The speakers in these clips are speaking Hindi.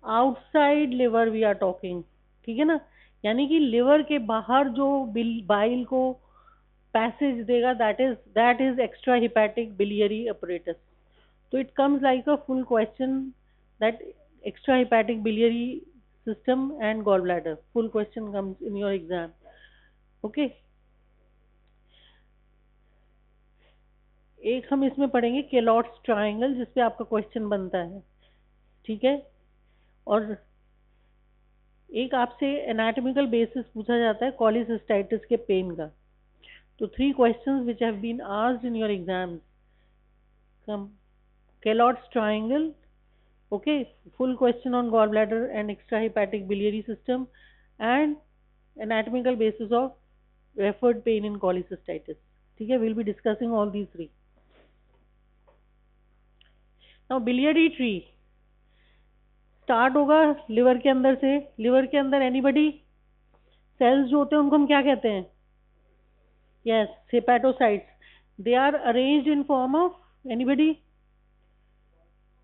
Outside liver we are talking, ठीक है ना, यानी कि लिवर के बाहर जो बाइल को पैसेज देगा, that is extra hepatic biliary apparatus. So it comes like a full question, that extra hepatic biliary system and gallbladder, full question comes in your exam. Okay. एक हम इसमें पढ़ेंगे केलॉट्स ट्रायंगल, जिसपे आपका क्वेश्चन बनता है, ठीक है। और एक आपसे एनाटॉमिकल बेसिस पूछा जाता है कॉलीसिस्टाइटिस के पेन का। तो 3 questions which have been asked in your exams, come Calot's triangle, okay, full question on gallbladder and extrahepatic biliary system, and anatomical basis of referred pain in cholecystitis, ठीक है। we'll be discussing all these 3. now biliary tree start होगा लिवर के अंदर से। लिवर के अंदर एनीबडी सेल्स जो होते हैं उनको हम क्या कहते हैं? Yes, hepatocytes. They are arranged in form of anybody?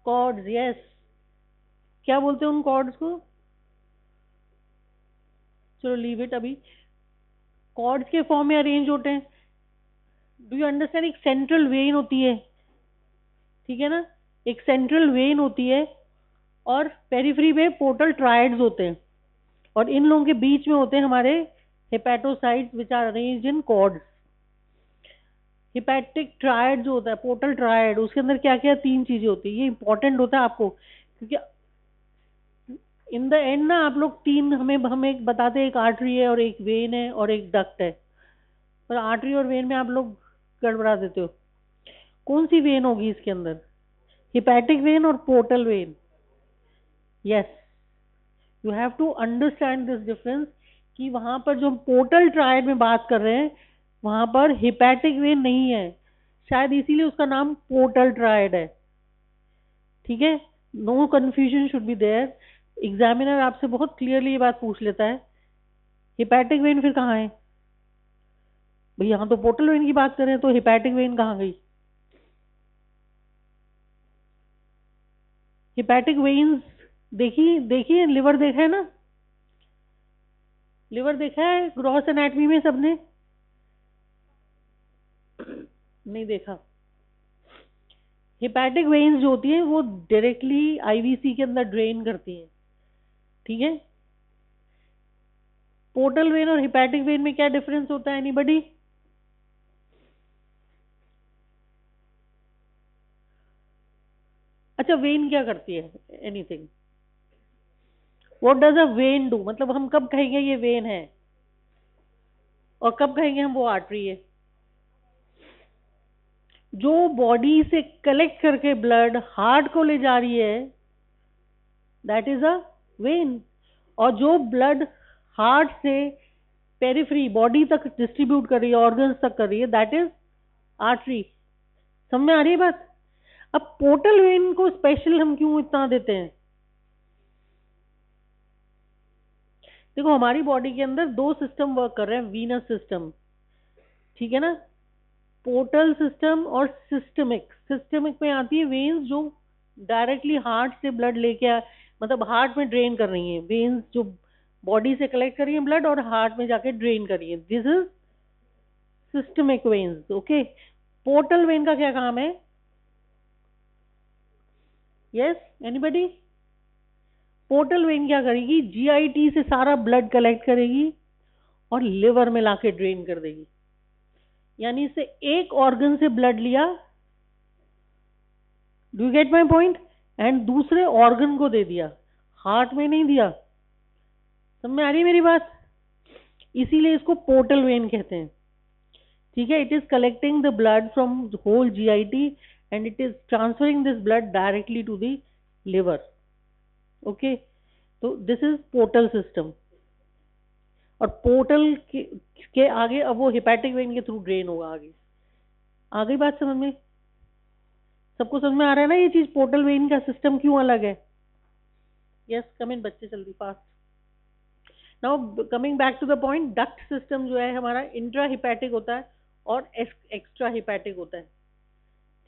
Cords, yes. क्या बोलते हैं उन कॉर्ड्स को? चलो लीव इट अभी। कॉर्ड्स के फॉर्म में अरेंज होते हैं। Do you understand? एक सेंट्रल वेन होती है, ठीक है ना, एक सेंट्रल वेन होती है, और पेरिफेरी पे पोर्टल ट्रायड्स होते हैं, और इन लोगों के बीच में होते हैं हमारे hepatocytes which are arranged in cords. Hepatic triad जो होता है, पोर्टल ट्रायड, उसके अंदर क्या क्या 3 चीजें होती है। ये इंपॉर्टेंट होता है आपको, क्योंकि इन द एंड ना आप लोग 3 हमें बताते हैं, एक आर्टरी है और एक वेन है और एक डक्ट है, पर आर्टरी और वेन में आप लोग गड़बड़ा देते हो। कौन सी वेन होगी इसके अंदर? हिपैटिक वेन और portal vein. Yes, you have to understand this difference, कि वहां पर जो हम पोर्टल ट्रायड में बात कर रहे हैं वहां पर हिपैटिक वेन नहीं है, शायद इसीलिए उसका नाम पोर्टल ट्रायड है, ठीक है। No confusion should be there. Examiner आपसे बहुत क्लियरली ये बात पूछ लेता है, हिपैटिक वेन फिर कहाँ है भाई? यहाँ तो पोर्टल वेन की बात कर रहे हैं, तो हिपैटिक वेन कहाँ गई? हिपैटिक वेन्स देखिए लिवर देखा है ना? लिवर देखा है ग्रॉस एनाटमी में सबने? नहीं देखा। हिपैटिक वेन्स जो होती हैं वो डायरेक्टली आईवीसी के अंदर ड्रेन करती हैं, ठीक है। पोर्टल वेन और हिपैटिक वेन में क्या डिफरेंस होता है? एनीबडी? अच्छा, वेन क्या करती है? Anything? What does a when do? मतलब हम कब कहेंगे ये वेन है, और कब कहेंगे हम वो आर्टरी है? जो बॉडी से कलेक्ट करके ब्लड हार्ट को ले जा रही है, दैट इज अ वेन। और जो ब्लड हार्ट से पेरिफेरी बॉडी तक डिस्ट्रीब्यूट कर रही है, ऑर्गन्स तक कर रही है, दैट इज आर्टरी। समझ में आ रही है बात? अब पोर्टल वेन को स्पेशल हम क्यों इतना देते हैं? देखो, हमारी बॉडी के अंदर 2 सिस्टम वर्क कर रहे हैं, वीनस सिस्टम, ठीक है ना, पोर्टल सिस्टम और सिस्टमिक। सिस्टमिक में आती है वेन्स जो डायरेक्टली हार्ट से ब्लड लेके मतलब हार्ट में ड्रेन कर रही हैं, वेन्स जो बॉडी से कलेक्ट कर रही हैं ब्लड और हार्ट में जाके ड्रेन कर रही हैं, this is systemic veins, okay. Portal vein का क्या काम है? Yes, anybody? पोर्टल वेन क्या करेगी? जीआईटी से सारा ब्लड कलेक्ट करेगी और लिवर में लाके ड्रेन कर देगी। यानी इससे एक ऑर्गन से ब्लड लिया, do you get my point, and दूसरे ऑर्गन को दे दिया, हार्ट में नहीं दिया। समझ में आ रही है मेरी बात? इसीलिए इसको पोर्टल वेन कहते हैं, ठीक है। It is collecting the blood from whole GIT and it is transferring this blood directly to the liver, okay. तो दिस इज पोर्टल सिस्टम। और पोर्टल के आगे अब वो हिपैटिक वेन के थ्रू ड्रेन होगा आगे। आ गई बात समझ में? सबको समझ में आ रहा है ना ये चीज, पोर्टल वेन का सिस्टम क्यों अलग है? यस, कम इन बच्चे, जल्दी fast. Now coming back to the point, duct system जो है हमारा इंट्रा हिपैटिक होता है और एक्स्ट्रा हिपैटिक होता है,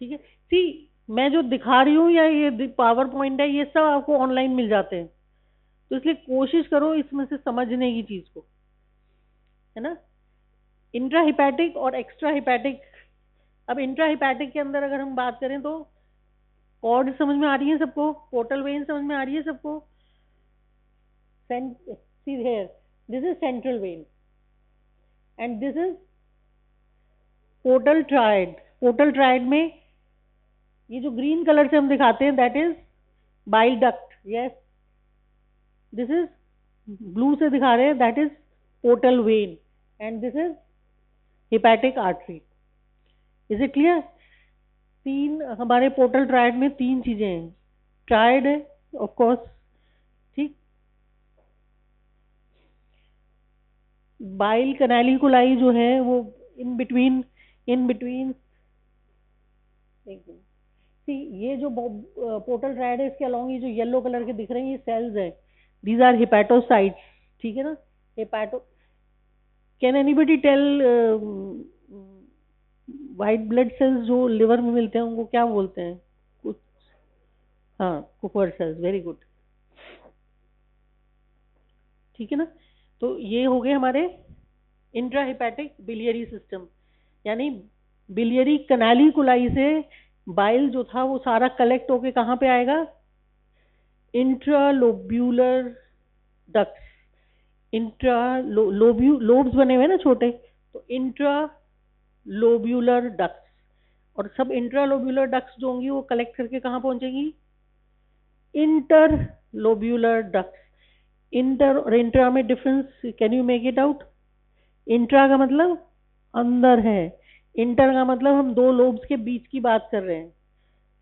ठीक है। सी, मैं जो दिखा रही हूँ या ये पावर पॉइंट है, ये सब आपको ऑनलाइन मिल जाते हैं, तो इसलिए कोशिश करो इसमें से समझने की चीज को, है ना। इंट्रा हिपैटिक और एक्स्ट्रा हिपैटिक। अब इंट्रा हिपैटिक के अंदर अगर हम बात करें तो कॉर्ड समझ में आ रही है सबको, पोर्टल वेन समझ में आ रही है सबको। See here, this is central vein and this is portal triad. Portal triad में ये जो ग्रीन कलर से हम दिखाते हैं that is bile duct, yes. This is blue से दिखा रहे हैं that is portal vein and this is hepatic artery. Is it clear? तीन हमारे पोर्टल ट्रायड में तीन चीजें हैं, ट्रायड है ऑफ कोर्स, ठीक। बाइल कैनालिकुलाई जो है वो इन बिटवीन ये जो पोर्टल ट्रायड है इसके अलॉन्ग ये जो येलो कलर के दिख रहे हैं ये सेल्स है, दीज आर हिपैटोसाइट्स, ठीक है ना। Hepato, can anybody tell white blood cells जो लिवर में मिलते हैं उनको क्या बोलते हैं कुछ? हाँ, कुपर सेल्स, वेरी गुड, ठीक है ना। तो ये हो गए हमारे इंट्रा हिपैटिक बिलियरी सिस्टम, यानी बिलियरी कैनालिकुलाई से बाइल जो था वो सारा कलेक्ट होके कहाँ पे आएगा? इंट्रालोब्यूलर डक्ट्स, लोब्स बने हुए ना छोटे, तो इंट्रालोब्यूलर डक्ट्स, और सब इंट्रालोब्यूलर डक्ट्स जो होंगी वो कलेक्ट करके कहाँ पहुंचेंगी? Interlobular ducts. इंटर और इंट्रा में difference can you make it out? Intra का मतलब अंदर है, इंटर का मतलब हम दो लोब्स के बीच की बात कर रहे हैं,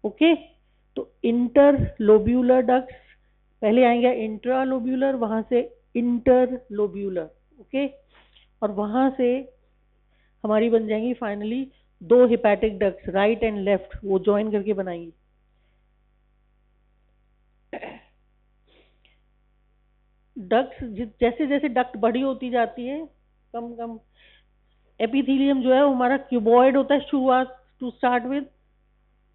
ओके। तो इंटरलोब्यूलर डक्ट्स, पहले आएंगे इंट्रालोब्यूलर, वहां से इंटरलोब्यूलर, ओके, और वहां से हमारी बन जाएंगी फाइनली दो hepatic ducts, right and left, वो ज्वाइन करके बनाएंगी। डक्ट्स जैसे जैसे डक्ट बड़ी होती जाती है कम कम, एपिथेलियम जो है वो हमारा क्यूबॉइड होता है शुरुआत टू स्टार्ट विद,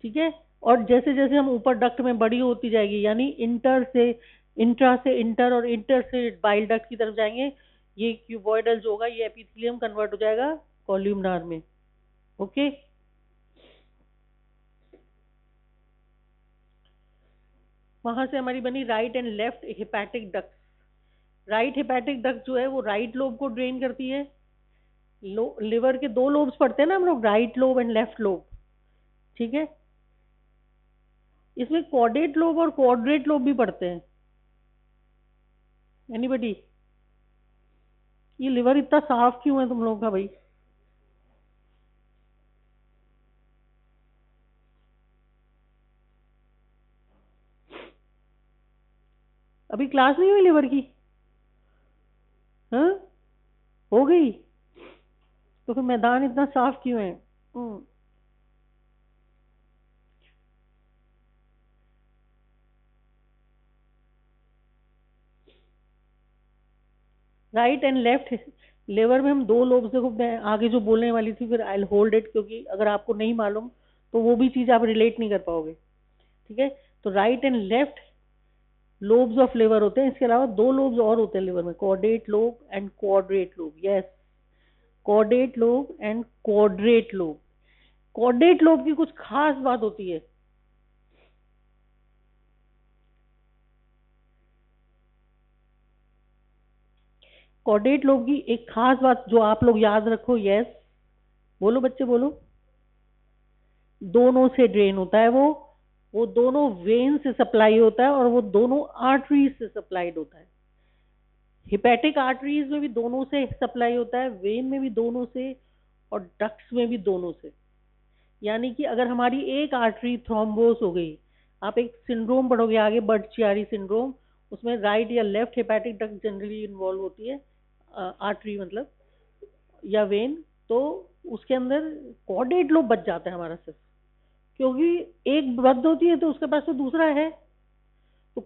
ठीक है, और जैसे जैसे हम ऊपर डक्ट में बड़ी होती जाएगी, यानी इंट्रा से इंटर और इंटर से बाइल डक्ट की तरफ जाएंगे, ये क्यूबॉइडल जो होगा ये एपिथेलियम कन्वर्ट हो जाएगा कॉल्यूमनार में, ओके। वहां से हमारी बनी right and left hepatic duct. Right hepatic duct जो है वो राइट लोब को ड्रेन करती है। लिवर के दो लोब्स पढ़ते हैं ना हम लोग, right lobe and left lobe, ठीक है। इसमें कॉर्डेट लोब और क्वाड्रेट लोब भी पढ़ते हैं, एनीबडी? ये लिवर इतना साफ क्यों है तुम लोगों का भाई? अभी क्लास नहीं हुई लिवर की? हाँ, हो गई? तो फिर मैदान इतना साफ क्यों है? राइट एंड लेफ्ट लिवर में हम दो लोब्स, देखो मैं आगे जो बोलने वाली थी फिर आई होल्ड इट, क्योंकि अगर आपको नहीं मालूम तो वो भी चीज आप रिलेट नहीं कर पाओगे, ठीक है। तो right and left lobes of liver होते हैं, इसके अलावा दो लोब्स और होते हैं लिवर में, caudate lobe and quadrate lobe, yes, caudate lobe and quadrate lobe. Caudate lobe की कुछ खास बात होती है, कॉर्डेट लोब की एक खास बात जो आप लोग याद रखो, यस, बोलो बच्चे बोलो, दोनों से ड्रेन होता है वो दोनों वेन से सप्लाई होता है और वो दोनों आर्टरीज से सप्लाइड होता है। हिपैटिक आर्टरीज में भी दोनों से सप्लाई होता है, वेन में भी दोनों से, और डक्ट्स में भी दोनों से। यानी कि अगर हमारी एक आर्टरी थ्रोम्बोस हो गई, आप एक सिंड्रोम पढ़ोगे आगे, बर्ट-चियारी सिंड्रोम, उसमें राइट या left hepatic duct generally involve होती है, आर्टरी मतलब, या वेन, तो उसके अंदर कॉर्डेट लोब बच जाता है हमारा सिर्फ, क्योंकि एक बंद होती है तो उसके पास तो दूसरा है, तो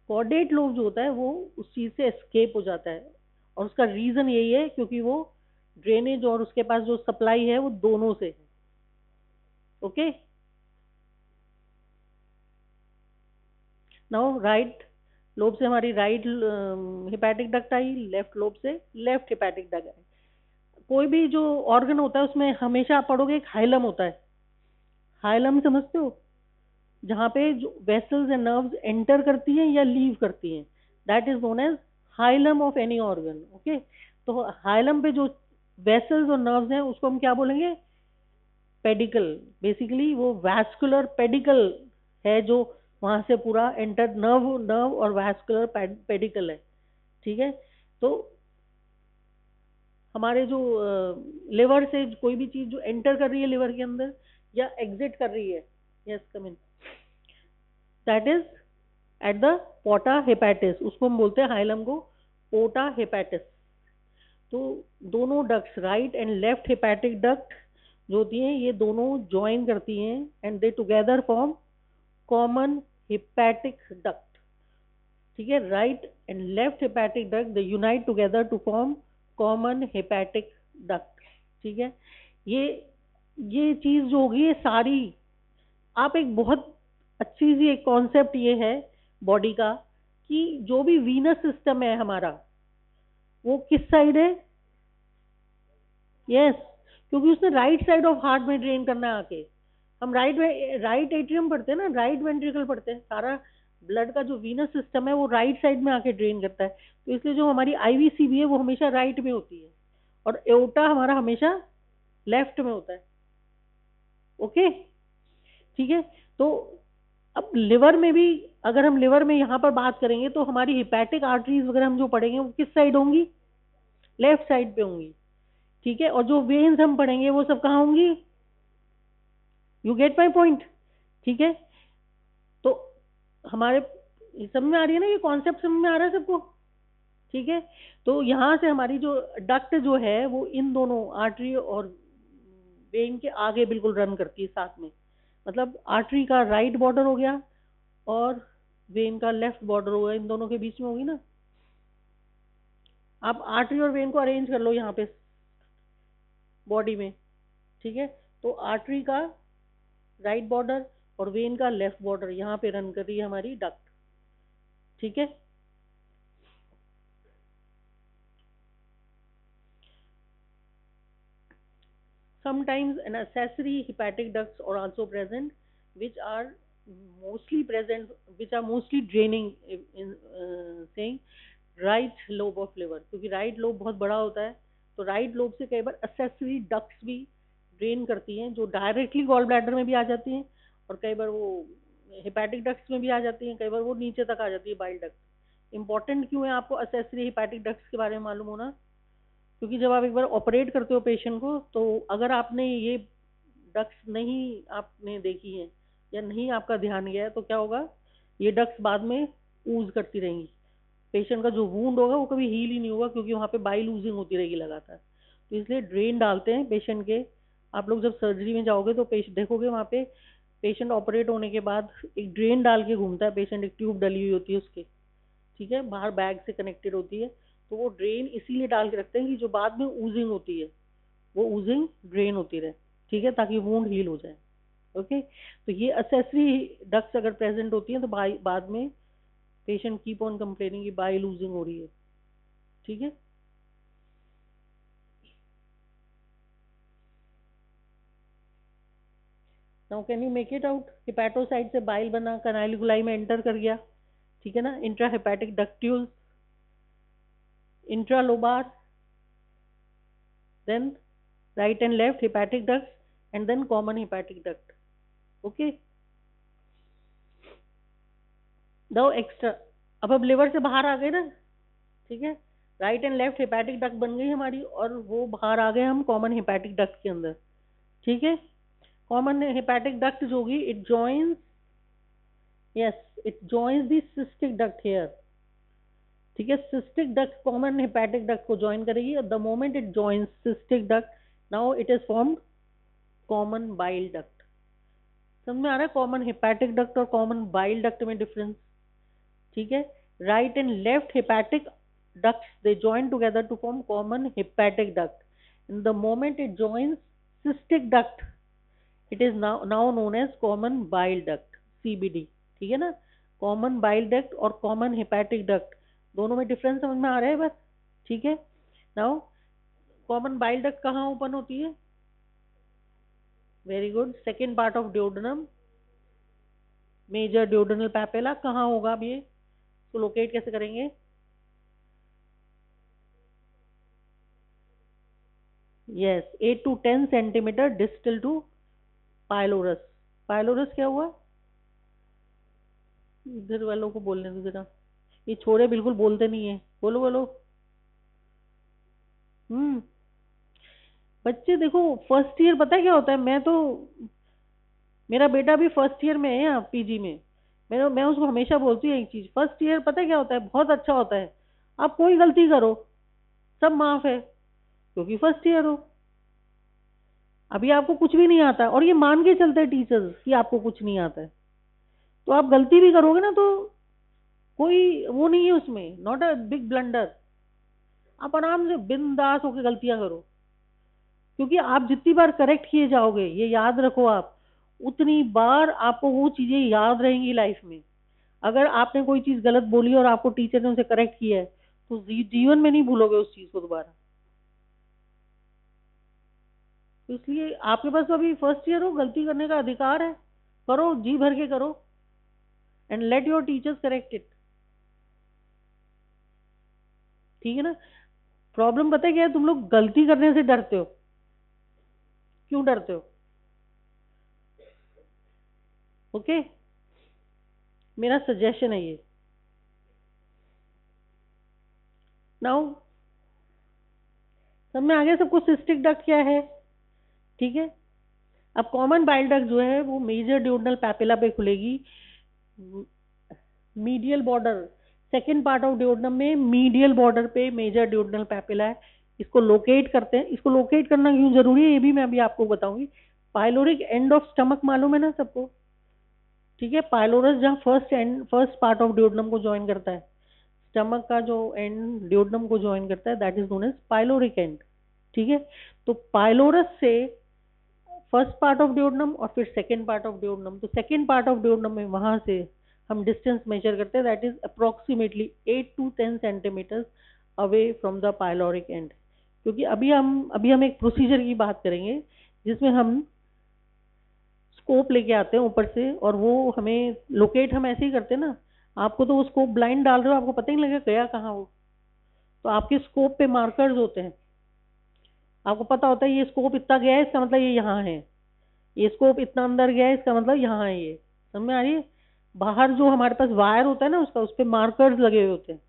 कॉर्डेट लोब जो होता है वो उस चीज से एस्केप हो जाता है, और उसका रीजन यही है क्योंकि वो ड्रेनेज और उसके पास जो सप्लाई है वो दोनों से है, ओके। नाउ राइट लोब से हमारी राइट हेपेटिक डक्ट आई, लेफ्ट लोब से लेफ्ट हेपेटिक डक्ट आई। कोई भी जो ऑर्गन होता है उसमें हमेशा आप पढ़ोगे एक हाइलम होता है। हाइलम समझते हो, जहाँ पे जो वेसल्स एंड नर्व्स एंटर करती हैं या लीव करती हैं, that is known as hilum of any organ. Okay, तो हाइलम पे जो वेसल्स और नर्व्स हैं उसको हम क्या बोलेंगे? पेडिकल। बेसिकली वो वैस्कुलर पेडिकल है जो वहां से पूरा एंटर, नर्व नर्व और वैस्कुलर पेडिकल है। ठीक है, तो हमारे जो लिवर से कोई भी चीज जो एंटर कर रही है लिवर के अंदर या एग्जिट कर रही है, yes come in, that is at the porta hepatis, उसको हम बोलते हैं हाइलम को पोर्टा हेपेटिस। तो दोनों ducts, right and left hepatic duct जो होती हैं, ये दोनों ज्वाइन करती हैं and they together form common hepatic duct. ठीक है, right and left hepatic duct they unite together to form common hepatic duct. ठीक है, ये ये चीज जो होगी ये सारी, आप एक बहुत अच्छी सी एक कॉन्सेप्ट ये है बॉडी का कि जो भी वीनस सिस्टम है हमारा वो किस साइड है? यस, क्योंकि उसने राइट साइड ऑफ हार्ट में ड्रेन करना है आके। हम राइट एट्रियम पढ़ते हैं ना, राइट वेंट्रिकल पढ़ते हैं, सारा ब्लड का जो वीनस सिस्टम है वो राइट साइड में आके ड्रेन करता है। तो इसलिए जो हमारी आईवीसीबी है वो हमेशा राइट में होती है और एओर्टा हमारा हमेशा लेफ्ट में होता है। ओके, ठीक है। तो अब लिवर में भी, अगर हम लिवर में यहाँ पर बात करेंगे तो हमारी हिपैटिक आर्टरीज वगैरह हम जो पढ़ेंगे वो किस साइड होंगी? लेफ्ट साइड पे होंगी। ठीक है, और जो वेन्स हम पढ़ेंगे वो सब कहाँ होंगी? You get my point? ठीक है, तो हमारे समझ में आ रही है ना, ये कॉन्सेप्ट समझ में आ रहा है सबको? ठीक है, तो यहाँ से हमारी जो डक्ट जो है वो इन दोनों आर्टरी और वेन के आगे बिल्कुल रन करती है साथ में। मतलब आर्टरी का राइट बॉर्डर हो गया और वेन का लेफ्ट बॉर्डर हो गया, इन दोनों के बीच में होगी ना। आप आर्टरी और वेन को अरेंज कर लो यहाँ पे बॉडी में। ठीक है, तो आर्टरी का राइट बॉर्डर और वेन का लेफ्ट बॉर्डर यहाँ पे रन कर रही है हमारी डक्ट। ठीक है, sometimes an accessory hepatic ducts are also present, which are mostly draining in saying right lobe of liver, क्योंकि राइट लोब बहुत बड़ा होता है तो राइट लोब से कई बार accessory ducts भी ड्रेन करती हैं जो डायरेक्टली गॉल ब्लैडर में भी आ जाती हैं और कई बार वो हेपेटिक डक्ट्स में भी आ जाती हैं, कई बार वो नीचे तक आ जाती है बाइल डक्ट। इंपॉर्टेंट क्यों है आपको accessory hepatic ducts के बारे में मालूम होना? क्योंकि जब आप एक बार ऑपरेट करते हो पेशेंट को, तो अगर आपने ये डक्ट्स नहीं आपने देखी हैं या नहीं आपका ध्यान गया है तो क्या होगा, ये डक्ट्स बाद में ऊज करती रहेंगी। पेशेंट का जो वूंड होगा वो कभी हील ही नहीं होगा क्योंकि वहाँ पे बाइल लूजिंग होती रहेगी लगातार। तो इसलिए ड्रेन डालते हैं पेशेंट के। आप लोग जब सर्जरी में जाओगे तो देखोगे वहाँ पे पेशेंट ऑपरेट होने के बाद एक ड्रेन डाल के घूमता है पेशेंट, एक ट्यूब डली हुई होती है उसके, ठीक है, बाहर बैग से कनेक्टेड होती है। तो वो ड्रेन इसीलिए डाल के रखते हैं कि जो बाद में ऊजिंग होती है वो ऊजिंग ड्रेन होती रहे, ठीक है, ताकि वूंड हील हो जाए। ओके, तो ये असेसरी डक्ट्स अगर प्रेजेंट होती हैं तो बाद में पेशेंट कीप ऑन कंप्लेनिंग कि बाइल लूजिंग हो रही है। ठीक है, now can you make it out? Hepatocyte से बाइल बना, कैनालिकुलाई में एंटर कर गया, ठीक है ना, intra hepatic ductules, intralobar, then right and left hepatic ducts, and then common hepatic duct. Okay, now extra, अब लिवर से बाहर आ गए ना, ठीक है, right and left hepatic duct बन गई हमारी और वो बाहर आ गए हम कॉमन हेपेटिक डक्ट के अंदर। ठीक है, कॉमन हेपेटिक डक्ट जो होगी it joins, yes it joins the cystic duct here. ठीक है, cystic duct common hepatic duct को ज्वाइन करेगी और the moment it joins cystic duct, now it is formed common bile duct. समझ में आ रहा है कॉमन हेपेटिक डक्ट और कॉमन बाइल डक्ट में डिफरेंस? ठीक है, right and left hepatic ducts they join together to form common hepatic duct. In the moment it joins cystic duct, it is now known as common bile duct, CBD. ठीक है ना, कॉमन बाइल डक्ट और कॉमन हेपेटिक डक्ट, दोनों में डिफरेंस समझ में आ रहा है बस? ठीक है। नाउ कॉमन बाइल डक्ट कहाँ ओपन होती है? Very good, second part of duodenum, major duodenal papilla कहाँ होगा? अब ये तो लोकेट कैसे करेंगे? Yes, 8 to 10 centimetre distal to pylorus. Pylorus क्या हुआ? इधर वालों को बोलने दो जरा, ये छोरे बिल्कुल बोलते नहीं है, बोलो बोलो। हम्म। बच्चे देखो, फर्स्ट ईयर पता है क्या होता है, मैं तो, मेरा बेटा भी फर्स्ट ईयर में है यहाँ पीजी में। मैं उसको हमेशा बोलती हूँ एक चीज, फर्स्ट ईयर पता है क्या होता है, बहुत अच्छा होता है। आप कोई गलती करो, सब माफ है, क्योंकि फर्स्ट ईयर हो, अभी आपको कुछ भी नहीं आता, और ये मान के चलते हैं टीचर्स कि आपको कुछ नहीं आता है। तो आप गलती भी करोगे ना तो कोई वो नहीं है उसमें, नॉट अ बिग ब्लंडर। आप आराम से बिंदास होकर गलतियां करो, क्योंकि आप जितनी बार करेक्ट किए जाओगे, ये याद रखो आप, उतनी बार आपको वो चीजें याद रहेंगी लाइफ में। अगर आपने कोई चीज गलत बोली और आपको टीचर ने उसे करेक्ट किया है, तो जीवन में नहीं भूलोगे उस चीज को दोबारा। तो इसलिए आपके पास तो अभी फर्स्ट ईयर हो, गलती करने का अधिकार है, करो, जी भर के करो, and let your teachers correct it. ठीक है ना? प्रॉब्लम पता है क्या है, तुम लोग गलती करने से डरते हो। क्यों डरते हो? ओके, मेरा सजेशन है ये। नाउ सब में आ गया सबको सिस्टिक डक्ट क्या है? ठीक है। अब कॉमन बाइल डक्ट जो है वो मेजर ड्यूodenal पैपिला पे खुलेगी, medial border, second part of duodenum में मीडियल बॉर्डर पे मेजर ड्यूodenal पैपिला है। इसको लोकेट करते हैं। इसको लोकेट करना क्यों जरूरी है ये भी मैं अभी आपको बताऊंगी। पाइलोरिक एंड ऑफ स्टमक मालूम है ना सबको? ठीक है, पाइलोरस जहाँ फर्स्ट पार्ट ऑफ ड्यूodenum को ज्वाइन करता है, स्टमक का जो एंड ड्यूodenum को ज्वाइन करता है, that is known as pyloric end. ठीक है, तो पाइलोरस से फर्स्ट पार्ट ऑफ ड्यूodenum और फिर सेकेंड पार्ट ऑफ ड्यूodenum, तो सेकेंड पार्ट ऑफ ड्यूodenum में वहां से हम डिस्टेंस मेजर करते हैं, that is approximately 8 to 10 centimetre away from the pyloric and. क्योंकि अभी हम एक प्रोसीजर की बात करेंगे जिसमें हम स्कोप लेके आते हैं ऊपर से, और वो हमें लोकेट हम ऐसे ही करते हैं ना। आपको तो वो स्कोप ब्लाइंड डाल रहे हो, आपको पता ही नहीं लगेगा गया कहाँ वो। तो आपके स्कोप पे मार्कर्स होते हैं, आपको पता होता है ये स्कोप इतना गया है, इसका मतलब ये यहाँ है, ये स्कोप इतना अंदर गया है, इसका मतलब यहाँ है। ये समझ में आ रही है? बाहर जो हमारे पास वायर होता है ना उसका, उस पर मार्कर्स लगे हुए होते हैं।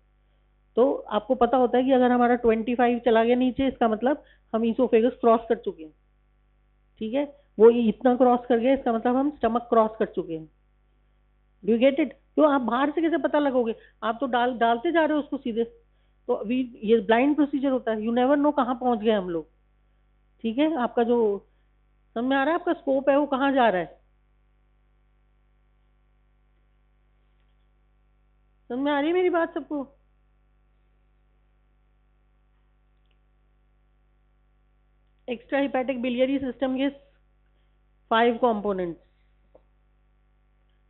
तो आपको पता होता है कि अगर हमारा 25 चला गया नीचे, इसका मतलब हम ईसोफेगस क्रॉस कर चुके हैं। ठीक है, वो इतना क्रॉस कर गया, इसका मतलब हम स्टमक क्रॉस कर चुके हैं। Do you get it? तो आप बाहर से कैसे पता लगोगे? आप तो डालते जा रहे हो उसको सीधे। तो अभी ये ब्लाइंड प्रोसीजर होता है, यू नेवर नो कहाँ पहुंच गए हम लोग। ठीक है, आपका जो समझ में आ रहा है, आपका स्कोप है वो कहाँ जा रहा है? समझ में आ रही है मेरी बात सबको? एक्स्ट्रा हिपैटिक बिलियरी सिस्टम के 5 components: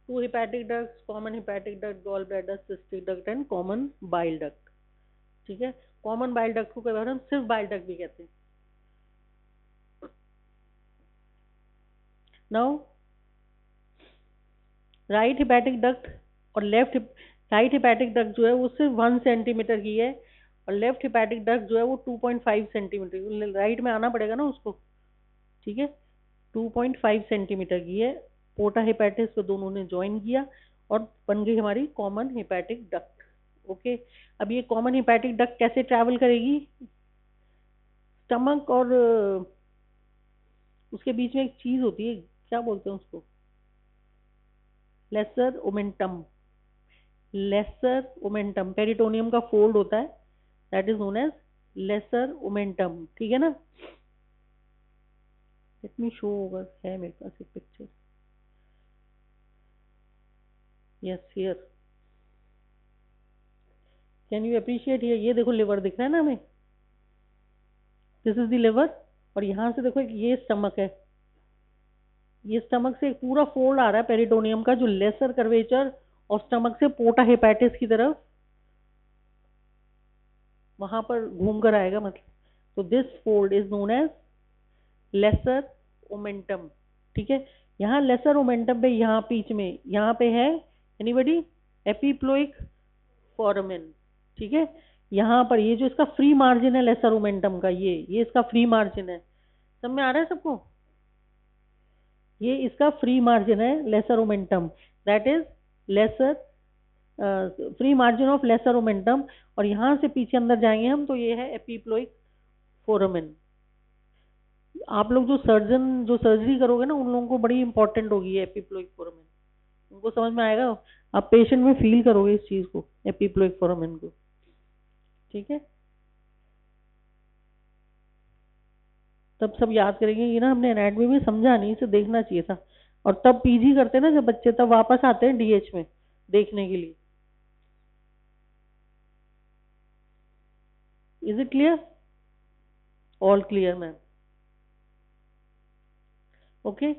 two hepatic ducts, common hepatic duct, gallbladder, cystic duct and common bile duct। ठीक है, कॉमन बाइल डक्ट को कई बार हम सिर्फ बाइल डक्ट भी कहते हैं। नाउ राइट हिपैटिक डक्ट और राइट हिपैटिक डक्ट जो है वो सिर्फ 1 सेंटीमीटर की है, और लेफ्ट हिपैटिक डक्ट जो है वो 2.5 सेंटीमीटर, राइट में आना पड़ेगा ना उसको। ठीक है, 2.5 सेंटीमीटर की है। पोर्टा हिपैटिस को दोनों ने ज्वाइन किया और बन गई हमारी कॉमन हिपैटिक डक्ट। ओके, अब ये कॉमन हिपैटिक डक्ट कैसे ट्रैवल करेगी? स्टमक और उसके बीच में एक चीज होती है, क्या बोलते हैं उसको? Lesser omentum. Lesser omentum, peritoneum का फोल्ड होता है, that is known as lesser omentum. ठीक है ना? लेट मी शो, ओवर है मेरे पास एक picture. Yes, here can you appreciate? ये देखो लिवर दिख रहा है ना हमें, दिस इज द लिवर। और यहाँ से देखो ये स्टमक है, ये स्टमक से एक पूरा फोल्ड आ रहा है पेरिटोनियम का, जो लेसर कर्वेचर और स्टमक से पोर्टा हेपेटिस की तरफ वहां पर घूम कर आएगा मतलब। तो this fold is known as lesser omentum. ठीक है, यहाँ लेसर ओमेंटम पे यहाँ बीच में यहाँ पे है एनीबडी एपिप्लोइक फोरामेन। ठीक है, यहाँ पर ये जो इसका फ्री मार्जिन है लेसर ओमेंटम का, ये इसका फ्री मार्जिन है। सब में आ रहा है सबको? ये इसका फ्री मार्जिन है lesser omentum, that is lesser free margin of lesser omentum. और यहाँ से पीछे अंदर जाएंगे हम तो ये है एपिप्लोइक फोरामेन। आप लोग जो सर्जरी करोगे ना उन लोगों को बड़ी इंपॉर्टेंट होगी ये एपिप्लोइक फोरामेन, उनको समझ में आएगा। आप पेशेंट में फील करोगे इस चीज को, एपिप्लोइक फोरामेन को। ठीक है, तब सब याद करेंगे। ये ना हमने एनाटॉमी में समझा नहीं, इसे देखना चाहिए था। और तब पीजी करते ना जब बच्चे, तब वापस आते हैं डीएच में देखने के लिए। Is it clear? All clear ma'am? Okay,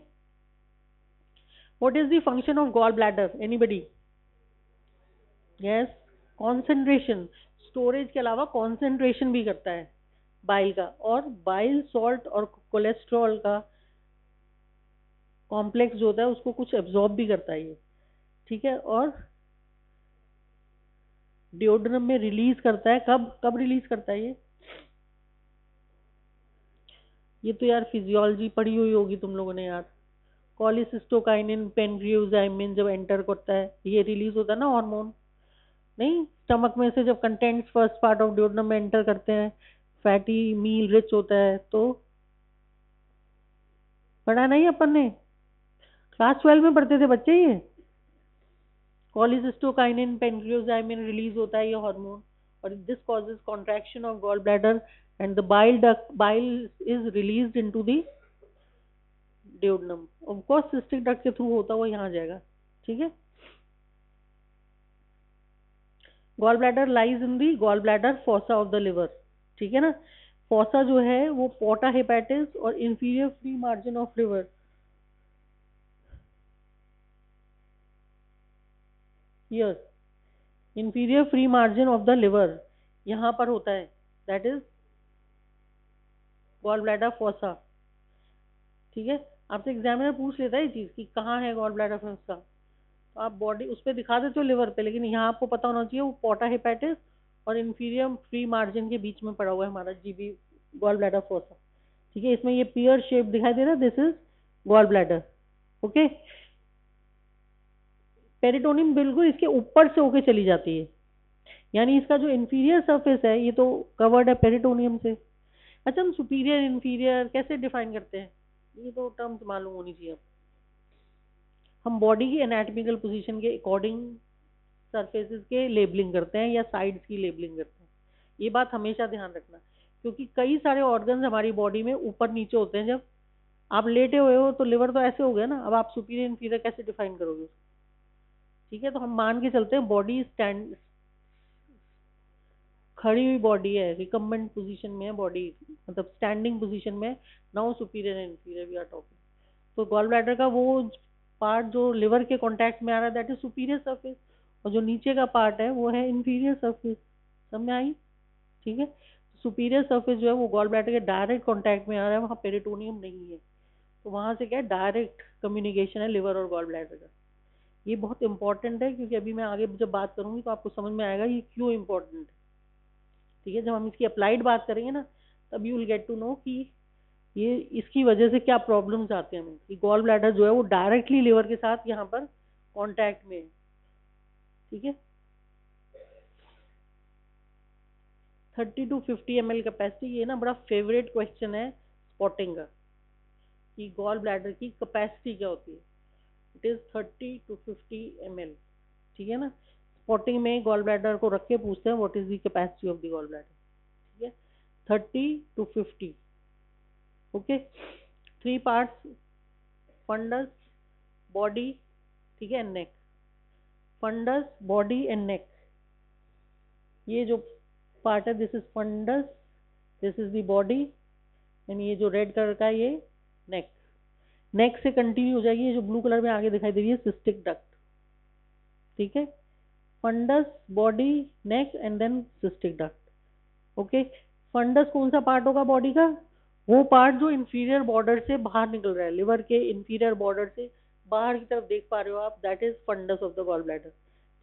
what is the function of gall bladder? Anybody? Yes, concentration. Storage के अलावा कॉन्सेंट्रेशन भी करता है बाइल का, और बाइल सॉल्ट और कोलेस्ट्रॉल का कॉम्प्लेक्स जो होता है उसको कुछ एब्जॉर्ब भी करता है ये। ठीक है, और डिओड्रम में रिलीज करता है। कब कब रिलीज करता है ये तो यार फिजियोलॉजी पढ़ी हुई होगी तुम लोगों ने यार। कॉलिसिस्टोकाइनिन पेनक्रियोजाइमिन जब एंटर करता है ये रिलीज होता है ना हार्मोन। नहीं, स्टमक में से जब कंटेंट्स फर्स्ट पार्ट ऑफ डिओड्रम में एंटर करते हैं, फैटी मील रिच होता है, तो पढ़ा नहीं अपन ने? क्लास 12 में पढ़ते थे बच्चे ये। कॉलिसिस्टोकाइनिन पेनक्रियोजाइमिन रिलीज होता है ये हार्मोन, और this causes contraction of gall bladder and the bile is released into the duodenum. Of course cystic duct के थ्रू होता हुआ यहाँ जाएगा। ठीक है, gall bladder lies in the gall bladder fossa of the liver. ठीक है ना, फोसा जो है वो पोर्टा हेपेटिस और inferior free margin of liver, yes, inferior free margin of the liver यहाँ पर होता है, that is gall bladder fossa. ठीक है, आपसे एग्जामिनर पूछ लेता है ये चीज कि कहाँ है गॉल ब्लैडर फोसा, तो आप बॉडी उस पर दिखा देते हो लिवर पे, लेकिन यहाँ आपको पता होना चाहिए वो पोर्टा हेपेटिस और इंफीरियर फ्री मार्जिन के बीच में पड़ा हुआ है हमारा जीबी गॉल ब्लैडर फोसा। ठीक है, इसमें ये पियर शेप दिखाई दे रहा है, this is gall bladder. Okay, peritoneum बिल्कुल इसके ऊपर से होके चली जाती है, यानी इसका जो इंफीरियर सरफेस है ये तो कवर्ड है पेरिटोनियम से। अच्छा, हम सुपीरियर इंफीरियर कैसे डिफाइन करते हैं? ये तो टर्म्स मालूम होनी चाहिए। हम बॉडी की एनाटॉमिकल पोजीशन के अकॉर्डिंग सरफेसेस के लेबलिंग करते हैं या साइड्स की लेबलिंग करते हैं। ये बात हमेशा ध्यान रखना, क्योंकि कई सारे ऑर्गन्स हमारी बॉडी में ऊपर नीचे होते हैं। जब आप लेटे हुए हो तो लिवर तो ऐसे हो गया ना, अब आप सुपीरियर इंफीरियर कैसे डिफाइन करोगे उसको? ठीक है, तो हम मान के चलते हैं बॉडी स्टैंड, खड़ी हुई बॉडी है, रिकम्बेंट पोजीशन में है बॉडी, मतलब स्टैंडिंग पोजीशन में। Now superior and inferior we are talking. तो गॉल ब्लैडर का वो पार्ट जो लिवर के कांटेक्ट में आ रहा है दैट इज सुपीरियर सरफेस, और जो नीचे का पार्ट है वो है इंफीरियर सरफेस। समझ में आई? ठीक है, सुपीरियर सरफेस जो है वो गॉल ब्लैडर के डायरेक्ट कांटेक्ट में आ रहा है, वहाँ पेरिटोनियम नहीं है, तो वहाँ से क्या है, डायरेक्ट कम्युनिकेशन है लिवर और गॉल ब्लैडर का। ये बहुत इंपॉर्टेंट है, क्योंकि अभी मैं आगे जब बात करूंगी तो आपको समझ में आएगा ये क्यों इंपॉर्टेंट है। ठीक है, जब हम इसकी अप्लाइड बात करेंगे ना तब you will get to know कि ये इसकी वजह से क्या प्रॉब्लम्स आते हैं हमें, कि गॉल ब्लैडर जो है वो डायरेक्टली लिवर के साथ यहाँ पर कांटेक्ट में है। ठीक है, 30 to 50 ml कैपेसिटी, ये ना बड़ा फेवरेट क्वेश्चन है स्पॉटिंग का, कि गॉल ब्लैडर की कैपेसिटी क्या होती है। It is 30 to 50 ml। ठीक है ना, स्पॉटिंग में गॉल ब्लैडर को रख के पूछते हैं what is the capacity of the gall bladder. ठीक है, 30 to 50। Okay, 3 parts, fundus, body, ठीक है, neck. Fundus, body and neck, ये जो पार्ट है this is fundus, this is the body, and ये जो रेड कलर का है ये नेक। नेक से कंटिन्यू हो जाएगी ये जो ब्लू कलर में आगे दिखाई दे रही है सिस्टिक डक्ट। ठीक है, fundus, body, neck and then cystic duct. Okay, fundus कौन सा पार्ट होगा बॉडी का? वो पार्ट जो इंफीरियर बॉर्डर से बाहर निकल रहा है, लिवर के इंफीरियर बॉर्डर से बाहर की तरफ देख पा रहे हो आप, that is fundus of the gall bladder.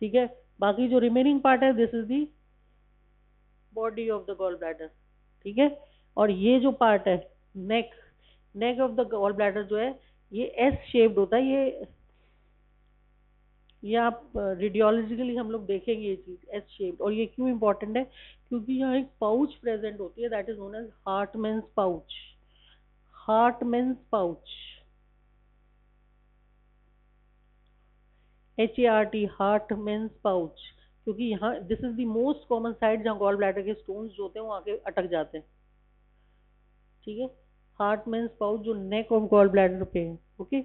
ठीक है, बाकी जो रिमेनिंग पार्ट है this is the body of the gall bladder. ठीक है, और ये जो पार्ट है neck, neck of the gall bladder जो है ये एस शेप्ड होता है। ये आप रेडियोलॉजिकली हम लोग देखेंगे ये चीज एस शेप्ड। और ये क्यों इंपॉर्टेंट है? क्योंकि यहाँ एक पाउच प्रेजेंट होती है that is known as Hartmann's pouch. Hartmann's pouch, HART, Hartmann's pouch. क्योंकि यहाँ this is the most common site जहाँ गॉल ब्लैडर के स्टोन्स जो होते हैं वो आके अटक जाते हैं। ठीक है, हार्टमैन्स पाउच जो नेक ऑफ गॉल ब्लैडर पे है। ओके,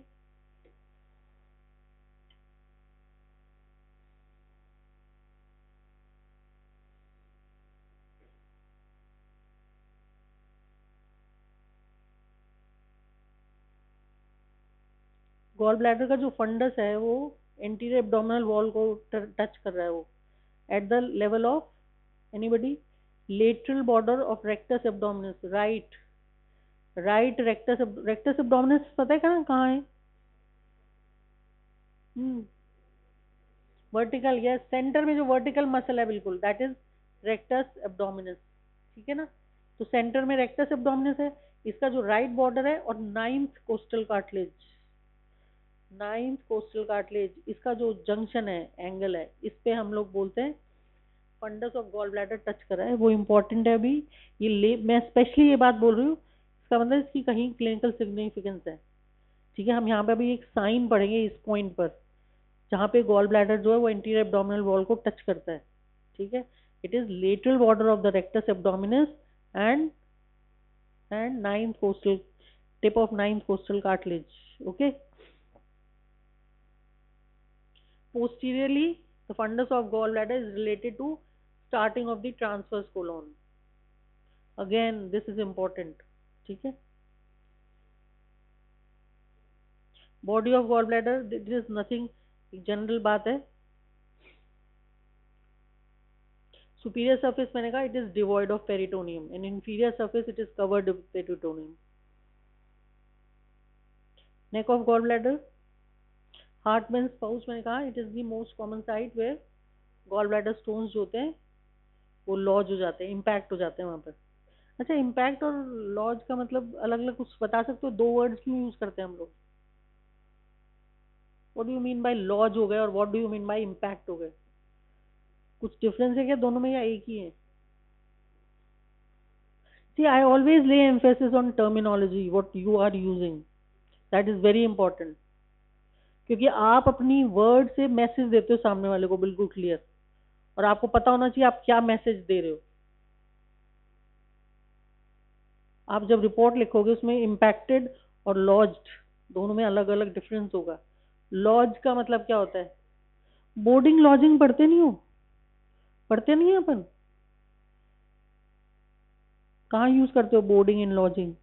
गॉल ब्लैडर का जो फंडस है वो एंटीरियर एब्डोमिनल वॉल को टच कर रहा है, वो at the level of anybody lateral border of rectus abdominis, right, right rectus, rectus abdominis पता है कहाँ है? वर्टिकल, यस, सेंटर में जो वर्टिकल मसल है बिल्कुल दैट इज रेक्टस एब्डोमिनस। ठीक है ना, तो सेंटर में रेक्टस एब्डोमिनस है, इसका जो राइट बॉर्डर है, और ninth costal cartilage, ninth costal cartilage, इसका जो जंक्शन है, एंगल है, इस पे हम लोग बोलते हैं fundus of gall bladder touch कर रहा है, वो इंपॉर्टेंट है। अभी ये मैं स्पेशली ये बात बोल रही हूँ, इसका मतलब इसकी कहीं क्लिनिकल सिग्निफिकेंस है। ठीक है, हम यहाँ पे अभी एक साइन पढ़ेंगे इस पॉइंट पर जहाँ पे गॉल ब्लैडर जो है वो इंटीरियर एब्डोमिनल वॉल को टच करता है। ठीक है, it is lateral border of the rectus abdominis and ninth coastal, tip of ninth costal cartilage. Okay, posteriorly the fundus of gallbladder is related to starting of the transverse colon, again this is important। ठीक है, body of gallbladder this is nothing, general बात है। superior surface मैंने कहा it is devoid of peritoneum and inferior surface it is covered with peritoneum। neck of gallbladder, Hartmann's pouch मैंने कहा it is the most common site where gall bladder stones जो होते हैं वो लॉज हो जाते हैं, इम्पैक्ट हो जाते हैं वहां पर। अच्छा, इम्पैक्ट और लॉज का मतलब अलग अलग कुछ बता सकते हो? दो वर्ड्स क्यों यूज करते हैं हम लोग? What do you mean by lodge हो गए और what do you mean by impact हो गए? कुछ डिफरेंस है क्या दोनों में या एक ही है? See I always lay emphasis on terminology what you are using, that is very important. क्योंकि आप अपनी वर्ड से मैसेज देते हो सामने वाले को बिल्कुल क्लियर, और आपको पता होना चाहिए आप क्या मैसेज दे रहे हो। आप जब रिपोर्ट लिखोगे उसमें इम्पैक्टेड और लॉज्ड दोनों में अलग अलग डिफरेंस होगा। लॉज का मतलब क्या होता है? बोर्डिंग लॉजिंग पढ़ते नहीं हो? पढ़ते नहीं है अपन? कहाँ यूज करते हो बोर्डिंग इन लॉजिंग?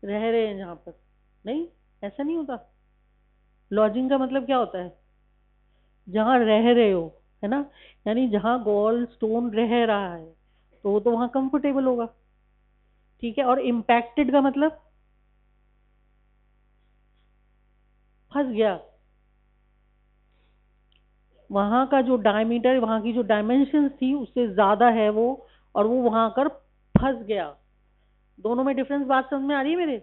रह रहे हैं जहां पर? नहीं, ऐसा नहीं होता। लॉजिंग का मतलब क्या होता है? जहां रह रहे हो, है ना, यानी जहां गॉल स्टोन रह रहा है तो वो तो वहां कंफर्टेबल होगा। ठीक है, और इम्पैक्टेड का मतलब फंस गया, वहां का जो डायमीटर, वहां की जो डायमेंशन थी उससे ज्यादा है वो, और वो वहां कर फंस गया। दोनों में डिफरेंस बात समझ में आ रही है मेरे?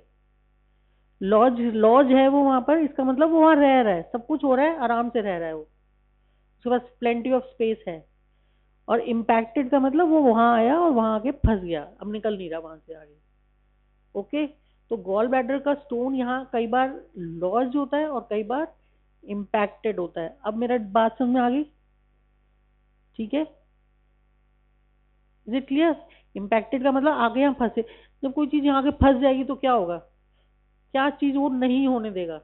लॉज, लॉज है वो वहां पर, इसका मतलब वो वहां रह रहा है, सब कुछ हो रहा है, आराम से रह रहा है वो, उसके पास प्लेंटी ऑफ स्पेस है। और इम्पैक्टेड का मतलब वो वहां आया और वहां आके फंस गया, अब निकल नहीं रहा वहां से आगे। ओके, तो गॉल ब्लैडर का स्टोन यहाँ कई बार लॉज होता है और कई बार इम्पैक्टेड होता है। अब मेरा बात समझ में आ गई? ठीक है, इज इट क्लियर? इम्पैक्टेड का मतलब आगे यहाँ फंसे। जब कोई चीज यहाँ आके फंस जाएगी तो क्या होगा? क्या चीज वो नहीं होने देगा?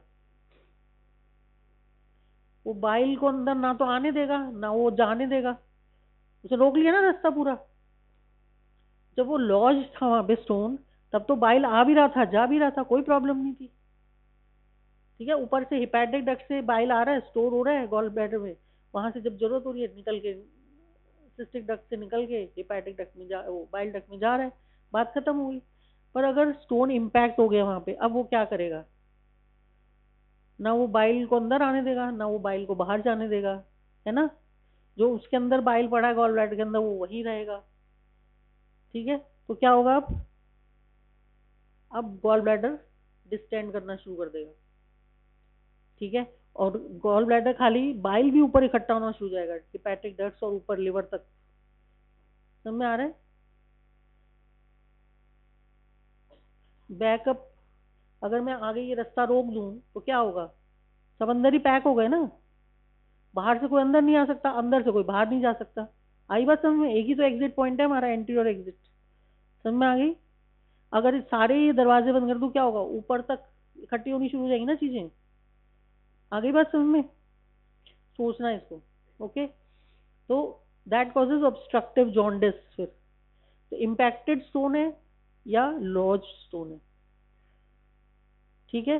वो बाइल को अंदर ना तो आने देगा ना वो जाने देगा, उसे रोक लिया ना रास्ता पूरा। जब वो लॉज था वहां पे स्टोन, तब तो बाइल आ भी रहा था जा भी रहा था, कोई प्रॉब्लम नहीं थी। ठीक है, ऊपर से हिपैटिक डक्ट से बाइल आ रहा है, स्टोर हो रहा है गॉल ब्लैडर में, वहां से जब जरूरत हो रही है निकल के सिस्टिक डक्ट से निकल के हिपैटिक डक्ट में जा, वो बाइल डक्ट में जा रहा है, बात खत्म हो गई। पर अगर स्टोन इम्पैक्ट हो गया वहां पे, अब वो क्या करेगा, ना वो बाइल को अंदर आने देगा ना वो बाइल को बाहर जाने देगा, है ना। जो उसके अंदर बाइल पड़ा है गॉल ब्लैडर के अंदर वो वहीं रहेगा। ठीक है, तो क्या होगा, अब गॉल ब्लैडर डिस्टेंड करना शुरू कर देगा। ठीक है, और गॉल ब्लैडर खाली बाइल भी ऊपर इकट्ठा होना शुरू हो जाएगा, हिपैटिक डक्ट्स और ऊपर लिवर तक। समझ में आ रहा है। बैकअप, अगर मैं आगे ये रास्ता रोक दूं तो क्या होगा, सब अंदर ही पैक हो गए ना, बाहर से कोई अंदर नहीं आ सकता, अंदर से कोई बाहर नहीं जा सकता। आई बात समझ में, एक ही तो एग्जिट पॉइंट है हमारा, एंट्री और एग्जिट। समझ में आ गई। अगर इस सारे ये दरवाजे बंद कर दूं क्या होगा, ऊपर तक इकट्ठी होनी शुरू हो जाएगी ना चीजें। आ गई बात समझ में, सोचना है इसको। ओके, तो दैट कॉजेज ऑब्स्ट्रक्टिव जॉन्डिस। फिर तो इम्पैक्टेड स्टोन है या लॉज स्टोन है। ठीक है,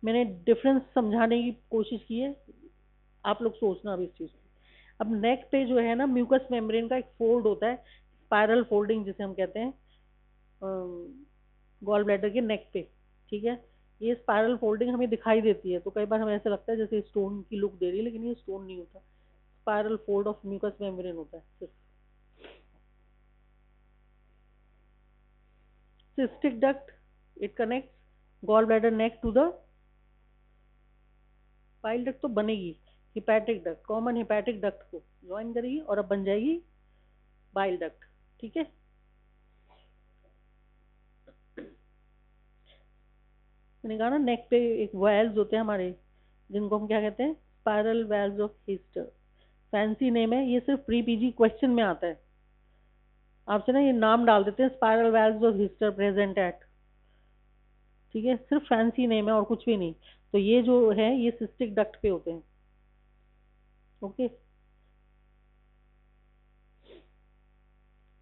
मैंने डिफरेंस समझाने की कोशिश की है, आप लोग सोचना अभी इस चीज को। अब नेक पे जो है ना, म्यूकस मेम्ब्रेन का एक फोल्ड होता है, स्पाइरल फोल्डिंग जिसे हम कहते हैं, गॉल ब्लैडर के नेक पे। ठीक है, ये स्पाइरल फोल्डिंग हमें दिखाई देती है, तो कई बार हमें ऐसा लगता है जैसे स्टोन की लुक दे रही है, लेकिन ये स्टोन नहीं होता, spiral fold of mucous membrane होता है सिर्फ। Cystic duct, it connects gall bladder neck to the bile duct, तो बनेगी hepatic duct, common hepatic duct को ज्वाइन करेगी और अब बन जाएगी बाइल डक्ट। ठीक है, मैंने कहा ना नेक पे एक वेल्स होते हैं हमारे, जिनको हम क्या कहते हैं, spiral valves of Heister. Fancy name है, ये सिर्फ प्री पीजी क्वेश्चन में आता है, आपसे ना ये नाम डाल देते हैं, spiral valves of Heister present at. ठीक है, सिर्फ फैंसी नेम है और कुछ भी नहीं। तो ये जो है ये सिस्टिक डक्ट पे होते हैं। ओके,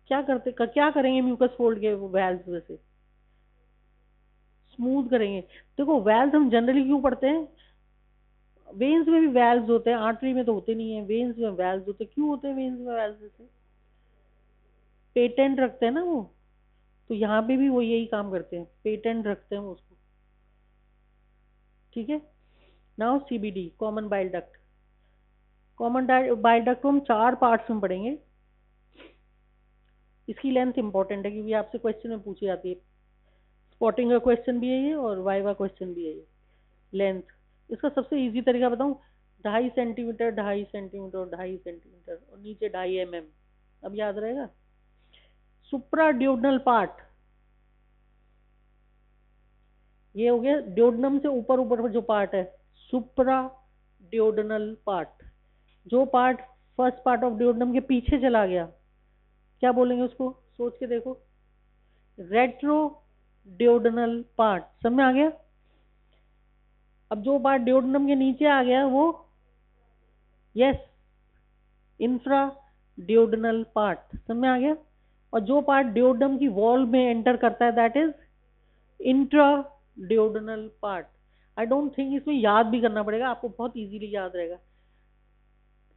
क्या करेंगे म्यूकस फोल्ड के वेल्स वैसे, स्मूथ करेंगे। देखो वेल्स हम जनरली क्यों पढ़ते हैं, वेन्स में भी वेल्स होते हैं, आर्टरी में तो होते नहीं है, वेन्स में वेल्स होते हैं। क्यों होते हैं वेन्स में वेल्स, जैसे पेटेंट रखते हैं ना वो, तो यहाँ पे भी वो यही काम करते हैं, पेटेंट रखते हैं वो उसको। ठीक है, now CBD, common bile duct. Common bile duct को हम 4 पार्ट्स में पढ़ेंगे। इसकी लेंथ इंपॉर्टेंट है क्योंकि आपसे क्वेश्चन में पूछी जाती है, स्पॉटिंग का क्वेश्चन भी है ये और वाइवा क्वेश्चन भी है ये। लेंथ, इसका सबसे इजी तरीका बताऊं, 2.5 सेंटीमीटर, 2.5 सेंटीमीटर और 2.5 सेंटीमीटर और नीचे 2.5 mm। अब याद रहेगा। सुप्राड्योडनल पार्ट, ये हो गया ड्योडनम से ऊपर ऊपर जो पार्ट है, सुप्राड्योडनल पार्ट। जो part first part of duodenum के पीछे चला गया, क्या बोलेंगे उसको, सोच के देखो, रेट्रो ड्योडनल पार्ट। समझ में आ गया। अब जो पार्ट ड्योडनम के नीचे आ गया वो, यस, इंफ्रा ड्योडनल पार्ट। समझ में आ गया। और जो पार्ट ड्योडनम की वॉल में एंटर करता है that is intra duodenal part. I don't think इसमें याद भी करना पड़ेगा, आपको बहुत इजीली याद रहेगा।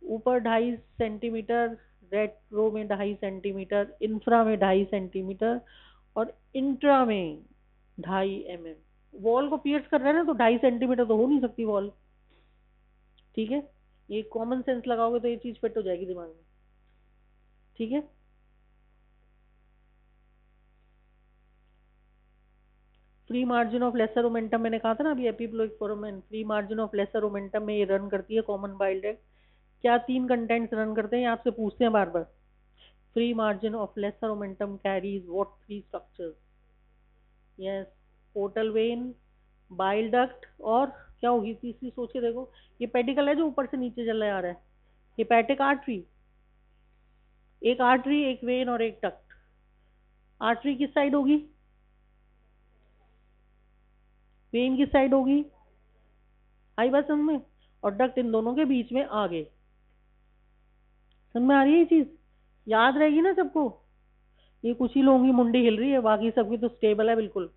ऊपर 2.5 सेंटीमीटर, रेट्रो में 2.5 सेंटीमीटर, इंफ्रा में 2.5 सेंटीमीटर और इंट्रा में 2.5 mm। वॉल को पियर्स कर रहे हैं ना, तो 2.5 सेंटीमीटर तो हो नहीं सकती वॉल। ठीक है, ये कॉमन सेंस लगाओगे तो ये चीज फिट हो जाएगी दिमाग में। ठीक है, free margin of lesser omentum, मैंने कहा था ना अभी, epiploic foramen free margin of lesser omentum में ये रन करती है कॉमन बाइल डक्ट। क्या 3 कंटेंट्स रन करते हैं, ये आपसे पूछते हैं बार बार। Free margin of lesser omentum carries what 3 structures, yes, portal vein, bile duct और क्या होगी तीसरी, सोच के देखो। ये पेडिकल है जो ऊपर से नीचे चला आ रहा है, हिपैटिक आर्टरी, एक आर्टरी, एक वेन और एक डक्ट। आर्टरी किस साइड होगी, वेन किस साइड होगी, आई बात समझ में, और डक्ट इन दोनों के बीच में आगे। समझ में आ रही है ये चीज, याद रहेगी ना सबको। ये कुछ ही लोगों की मुंडी हिल रही है, बाकी सबकी तो स्टेबल है बिल्कुल।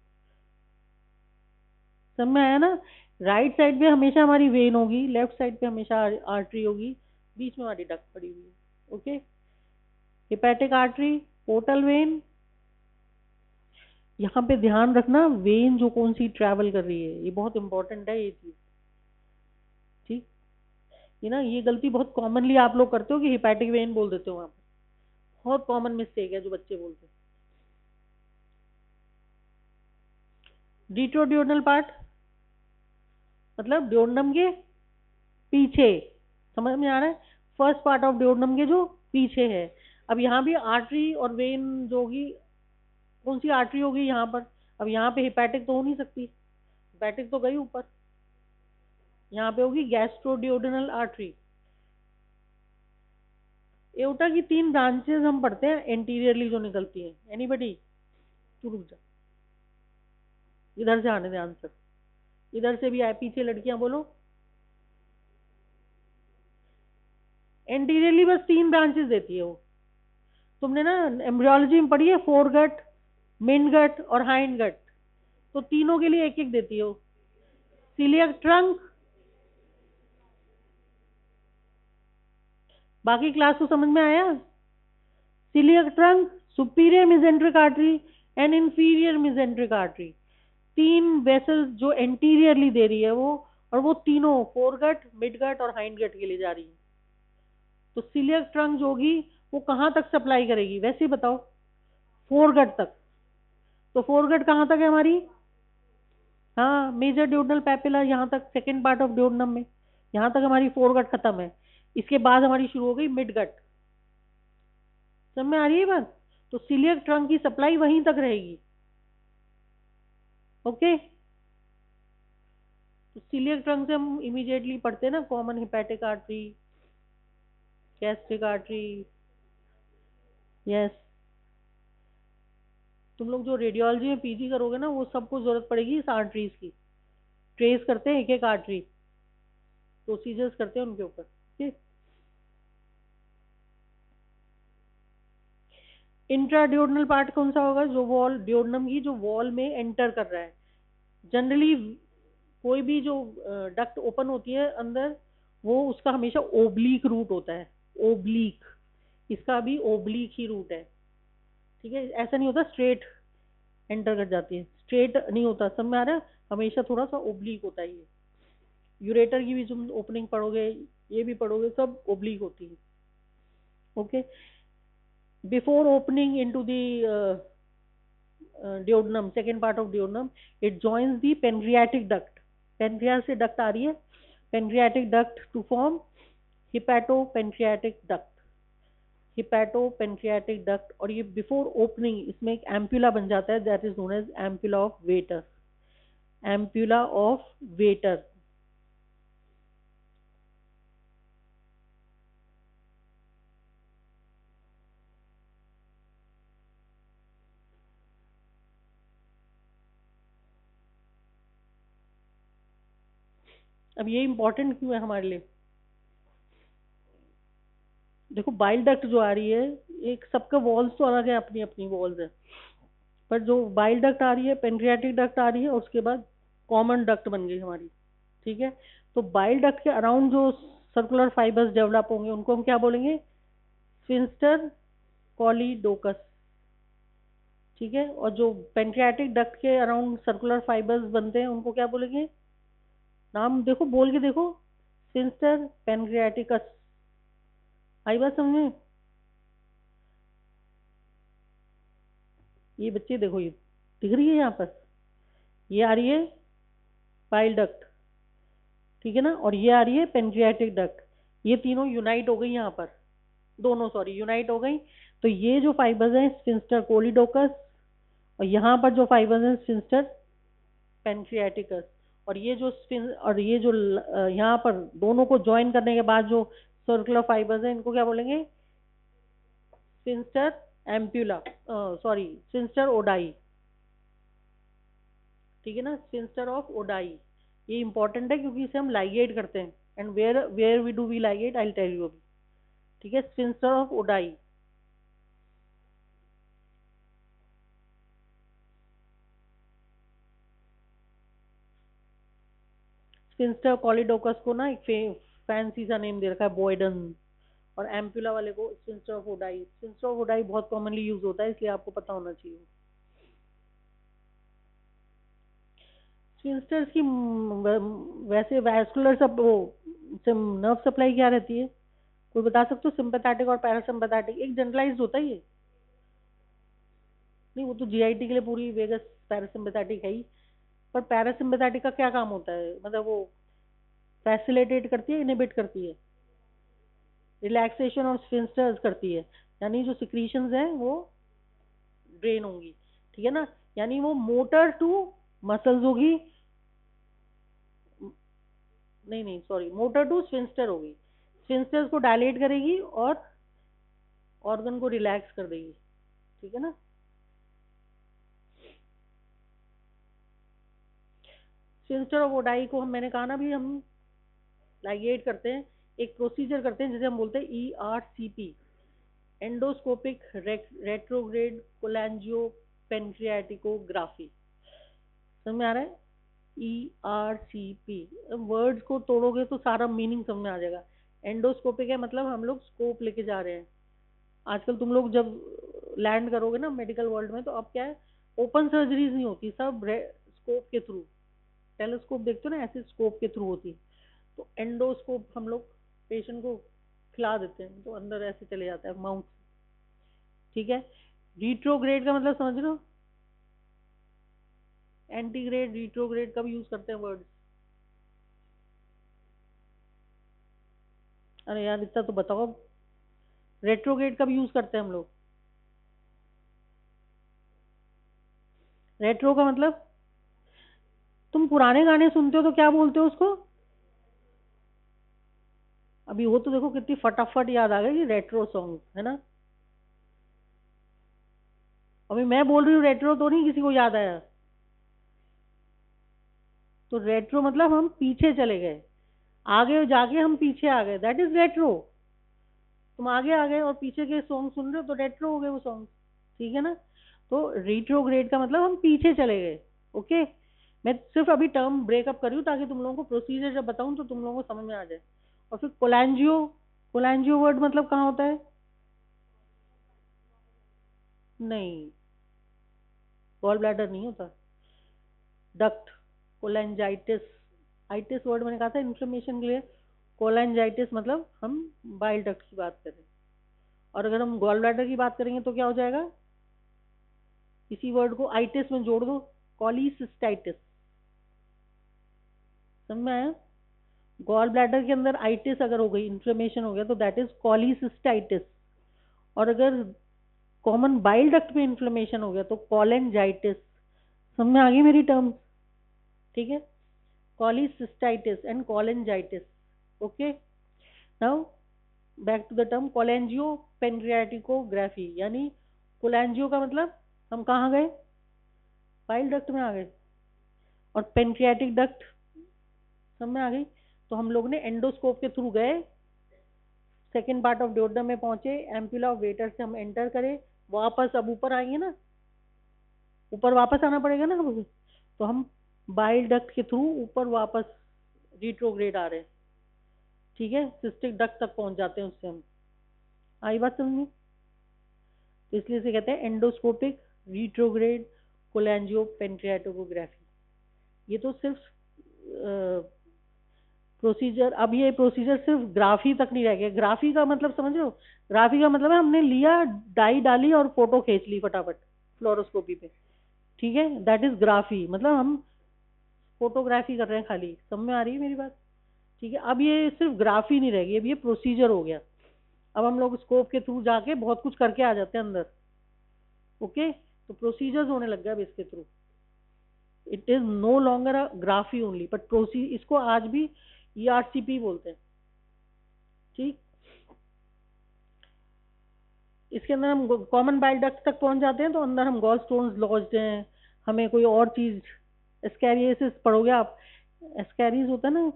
सब में आया ना? राइट साइड पे हमेशा हमारी वेन होगी, लेफ्ट साइड पे हमेशा आर्टरी होगी, बीच में हमारी डक्ट पड़ी हुई है। Okay, hepatic artery, portal vein. यहाँ पे ध्यान रखना वेन जो कौन सी ट्रैवल कर रही है, ये बहुत इंपॉर्टेंट है ये चीज। ठीक, ये ना, ये गलती बहुत कॉमनली आप लोग करते हो कि हिपैटिक वेन बोल देते हो वहां पर। बहुत कॉमन मिस्टेक है जो बच्चे बोलते हैं। डिट्रोड्यूरनल पार्ट मतलब ड्योडनम के पीछे, समझ में आ रहा है? फर्स्ट पार्ट ऑफ ड्योडनम के जो पीछे है। अब यहाँ भी आर्टरी और वेन जो होगी, कौन सी आर्टरी होगी यहाँ पर? अब यहाँ पे हिपैटिक तो हो नहीं सकती, हिपैटिक तो गई ऊपर, यहाँ पे होगी गैस्ट्रोड्योडेनल आर्टरी। एओर्टा की 3 ब्रांचेस हम पढ़ते हैं एंटीरियरली जो निकलती हैं। एनीबडी? तू रुक जा, इधर से आने दे आंसर, इधर से भी आए, पीछे लड़कियां बोलो। एंटीरियरली बस 3 ब्रांचेस देती है वो। तुमने ना एम्ब्रियोलॉजी में पढ़ी है, फोर गट, मिड गट और हाइंड गट, तो तीनों के लिए एक एक देती है वो। सीलियक ट्रंक, बाकी क्लास को समझ में आया? Coeliac trunk, superior mesenteric artery and inferior mesenteric artery, 3 vessels जो एंटीरियरली दे रही है वो, और वो तीनों फोरगट, मिडगट और हाइंड गट के लिए जा रही है। तो सीलियक ट्रंक जो होगी वो कहाँ तक सप्लाई करेगी वैसे ही बताओ? फोरगट तक। तो फोरगट कहाँ तक है हमारी? हाँ, मेजर ड्यूडनल पैपिला यहाँ तक, सेकेंड पार्ट ऑफ ड्यूडनम में, यहाँ तक हमारी फोरगट खत्म है। इसके बाद हमारी शुरू हो गई मिडगट। समझ में आ रही है बात? तो सीलियक ट्रंक की सप्लाई वहीं तक रहेगी। ओके, तो सीलियक ट्रंक से हम इमीडिएटली पढ़ते हैं ना common hepatic artery, gastric artery. Yes, तुम लोग जो रेडियोलॉजी में पीजी करोगे ना, वो सबको जरूरत पड़ेगी इस आर्टरीज की। ट्रेस करते हैं एक एक आर्टरी, प्रोसीजर्स करते हैं उनके ऊपर। ठीक, इंट्राड्योडनल पार्ट कौन सा होगा? जो वॉल, ड्योडनम की जो वॉल में एंटर कर रहा है। जनरली कोई भी जो डक्ट ओपन होती है अंदर, वो उसका हमेशा ओब्लीक रूट होता है, ओब्लीक। इसका भी ओब्लीक ही रूट है। ठीक है, ऐसा नहीं होता स्ट्रेट एंटर कर जाती है, स्ट्रेट नहीं होता। सब में आ रहा है? हमेशा थोड़ा सा ओब्लीक होता है ये। यूरेटर की भी तुम ओपनिंग पढ़ोगे, ये भी पढ़ोगे, सब ओब्लीक होती है। Okay, before opening into the duodenum, second part of duodenum, it joins the pancreatic duct. Pancreas से duct आ रही है, pancreatic duct to form hepatopancreatic duct, hepatopancreatic duct। और ये before opening इसमें एक ampulla बन जाता है, that is known as ampulla of Vater, ampulla of Vater। अब ये इंपॉर्टेंट क्यों है हमारे लिए? देखो, बाइल डक्ट जो आ रही है, एक सबका वॉल्स तो अलग है, अपनी अपनी वॉल्स है, पर जो बाइल डक्ट आ रही है, पेनक्रियाटिक डक्ट आ रही है, उसके बाद कॉमन डक्ट बन गई हमारी। ठीक है, तो बाइल डक्ट के अराउंड जो सर्कुलर फाइबर्स डेवलप होंगे उनको हम क्या बोलेंगे? स्फिंक्टर कॉलीडोकस। ठीक है, और जो पेनक्रियाटिक डक्ट के अराउंड सर्कुलर फाइबर्स बनते हैं उनको क्या बोलेंगे? नाम देखो, बोल के देखो, स्फिंक्टर पेनक्रियाटिकस। आई बात समझ में? ये बच्चे देखो, ये दिख रही है यहाँ पर, ये आ रही है बाइल डक्ट, ठीक है ना, और ये आ रही है पेनक्रियाटिक डक्ट। ये तीनों यूनाइट हो गई यहाँ पर, दोनों सॉरी यूनाइट हो गई। तो ये जो फाइबर्स हैं स्फिंक्टर कोलिडोकस, और यहाँ पर जो फाइबर्स हैं स्फिंक्टर पेनक्रियाटिकस, और ये जो और ये जो यहाँ पर दोनों को ज्वाइन करने के बाद जो सर्कुलर फाइबर्स हैं इनको क्या बोलेंगे? Sphincter ampulla, sorry sphincter Oddi. ठीक है ना, स्फिंक्टर ऑफ ओडाई। ये इंपॉर्टेंट है क्योंकि इसे हम लाइगेट करते हैं, and where where we do we ligate, I will tell you अभी। ठीक है, sphincter of Oddi. Sphincter choledochus को ना एक फैंसी सा नेम दे रखा है बॉयडन, और एम्पुला वाले को sphincter of Oddi. Sphincter of ODI बहुत कॉमनली यूज होता है, इसलिए आपको पता होना चाहिए। स्फिंक्टर्स की वैसे वैस्कुलर सब वो नर्व सप्लाई क्या रहती है, कोई बता सकते हो? सिंपैथेटिक और पैरासिम्पैथेटिक, एक जनरलाइज्ड होता है ये। नहीं, वो तो जीआईटी के लिए पूरी वेगस पैरासिम्पैथेटिक है ही, पर पैरासिम्पैथेटिक का क्या काम होता है, मतलब वो फैसिलिटेट करती है, इनहिबिट करती है? रिलैक्सेशन और स्फिंक्टर्स करती है, यानी जो सिक्रीशंस हैं वो ड्रेन होंगी, ठीक है ना, यानी वो मोटर टू मसल्स होगी, नहीं नहीं सॉरी, मोटर टू स्फिंक्टर होगी, स्फिंक्टर्स को डायलेट करेगी और ऑर्गन को रिलैक्स कर देगी, ठीक है ना। स्फिंक्टर ऑफ ओडाई को मैंने कहा ना भी, हम लाइगेट करते हैं, एक प्रोसीजर करते हैं जिसे हम बोलते हैं ERCP, एंडोस्कोपिक रेट्रोग्रेड कोलैंजियो पेंक्रियाटिकोग्राफी। समझ में आ रहा है? ERCP, वर्ड्स को तोड़ोगे तो सारा मीनिंग समझ में आ जाएगा। एंडोस्कोपिक है मतलब हम लोग स्कोप लेके जा रहे हैं। आजकल तुम लोग जब लैंड करोगे ना मेडिकल वर्ल्ड में, तो अब क्या है, ओपन सर्जरीज नहीं होती, सब स्कोप के थ्रू, टेलीस्कोप देखते हो ना, ऐसे स्कोप के थ्रू होती। तो एंडोस्कोप हम लोग पेशेंट को खिला देते हैं तो अंदर ऐसे चले जाता है माउथ, ठीक है। रिट्रोग्रेड का मतलब समझ रहे हो? एंटीग्रेड रिट्रोग्रेड कब यूज करते हैं वर्ड? अरे यार इतना तो बताओ, रेट्रोग्रेड कब यूज करते हैं हम लोग? रेट्रो का मतलब, तुम पुराने गाने सुनते हो तो क्या बोलते हो उसको? अभी वो तो देखो कितनी फटाफट याद आ गई, रेट्रो सॉन्ग है ना। अभी मैं बोल रही हूँ रेट्रो, तो नहीं किसी को याद आया? तो रेट्रो मतलब हम पीछे चले गए, आगे जाके हम पीछे आ गए, दैट इज रेट्रो। तुम आगे आ गए और पीछे के सॉन्ग सुन रहे हो तो रेट्रो हो गए वो सॉन्ग, ठीक है ना। तो रिट्रोग्रेड का मतलब हम पीछे चले गए, ओके। मैं सिर्फ अभी टर्म ब्रेकअप कर रही हूँ ताकि तुम लोगों को प्रोसीजर जब बताऊं तो तुम लोगों को समझ में आ जाए। और फिर कोलैंजियो, कोलैंजियो वर्ड मतलब कहाँ होता है? नहीं, गॉल ब्लैडर नहीं होता, डक्ट, कोलेंजाइटिस। आइटिस वर्ड मैंने कहा था इन्फ्लेमेशन के लिए, कोलेंजाइटिस मतलब हम बाइल डक्ट की बात करें। और अगर हम गॉल ब्लैडर की बात करेंगे तो क्या हो जाएगा, इसी वर्ड को आइटिस में जोड़ दो, कॉलीसिस्टाइटिस। समझ में आया? गॉल ब्लैडर के अंदर आइटिस अगर हो गई, इन्फ्लेमेशन हो गया, तो दैट इज कॉलीसिस्टाइटिस। और अगर कॉमन बाइल डक्ट में इन्फ्लेमेशन हो गया तो कोलेंजाइटिस। समझ में आ गई मेरी टर्म, ठीक है, cholecystitis and cholangitis, okay. Now back to the term cholangio pancreatography, यानी कोलेंजियो का मतलब हम कहाँ गए, बाइल डक्ट में आ गए, और पेनक्रियाटिक डक्ट समझ में आ गई। तो हम लोग ने एंडोस्कोप के थ्रू गए, सेकेंड पार्ट ऑफ डियोडम में पहुंचे, एम्पुला ऑफ वेटर से हम एंटर करें, वापस अब ऊपर आएंगे ना, ऊपर वापस आना पड़ेगा ना अब, तो हम बाइल डक्ट के थ्रू ऊपर वापस रिट्रोग्रेड आ रहे हैं, ठीक है, सिस्टिक डक्ट तक पहुंच जाते हैं उससे हम। आई बात समझ में? तो इसलिए से कहते हैं एंडोस्कोपिक रिट्रोग्रेड कोलैंजियो पेनक्रियाटोग्राफी। ये तो सिर्फ प्रोसीजर, अब ये प्रोसीजर सिर्फ ग्राफी तक नहीं रह गया। ग्राफी का मतलब समझ रहे हो? ग्राफी का मतलब है हमने लिया, डाई डाली और फोटो खींच ली फटाफट फ्लोरोस्कोपी पे, ठीक है, दैट इज ग्राफी, मतलब हम फोटोग्राफी कर रहे हैं खाली। समझ में आ रही है मेरी बात? ठीक है, अब ये सिर्फ ग्राफी नहीं रह गई, अब ये प्रोसीजर हो गया। अब हम लोग स्कोप के थ्रू जाके बहुत कुछ करके आ जाते हैं अंदर, ओके। तो प्रोसीजर्स होने लग गया अब इसके through, it is no longer a graphy only, but इसको आज भी ERCP बोलते हैं, ठीक। इसके अंदर हम कॉमन बाइल डक्ट तक पहुंच जाते हैं, तो अंदर हम गॉल स्टोन्स लॉज्ड हैं, हमें कोई और चीज, एस्कैरियोसिस पढ़ोगे आप, एस्कैरिस होता है ना,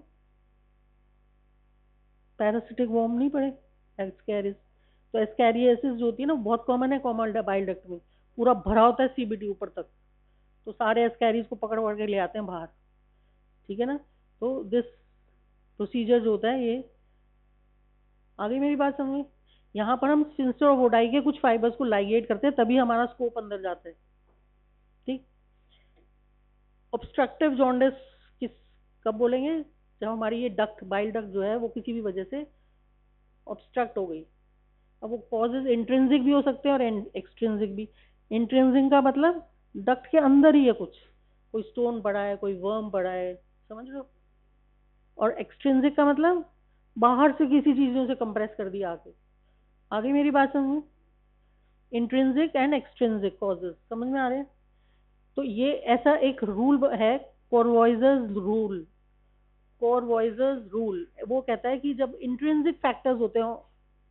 पैरासिटिक वॉर्म नहीं पढ़े, एस्कैरिस। तो एस्कैरियोसिस जो होती है ना, बहुत कॉमन है कॉमन बाइल डक्ट में, पूरा भरा होता है CBD ऊपर तक, तो सारे एस्कैरिस को पकड़ पकड़ के ले आते हैं बाहर, ठीक है ना। तो दिस प्रोसीजर जो होता है ये, आगे मेरी बात समझ, यहाँ पर हम इंस्टेड ऑफ ओडाई के कुछ फाइबर्स को लाइगेट करते हैं तभी हमारा स्कोप अंदर जाता है। ठीक। ऑब्स्ट्रक्टिव जॉन्डिस किस कब बोलेंगे, जब हमारी ये डक्ट, बाइल डक्ट जो है वो किसी भी वजह से ऑब्स्ट्रक्ट हो गई। अब वो कॉजेज इंट्रिंसिक भी हो सकते हैं और एक्सट्रिंसिक भी। इंट्रिंसिक का मतलब डक्ट के अंदर ही है कुछ, कोई स्टोन पड़ा है, कोई वर्म पड़ा है, समझ रहे हो। और एक्सट्रिंसिक का मतलब बाहर से किसी चीजों से कंप्रेस कर दिया आके। आगे मेरी बात समझो, इंट्रिंसिक एंड एक्सट्रिंसिक कॉजेज समझ में आ रहे हैं। तो ये ऐसा एक रूल है, कोरवॉइजर्स रूल। कोरवॉइजर्स रूल वो कहता है कि जब इंट्रिंसिक फैक्टर्स होते हैं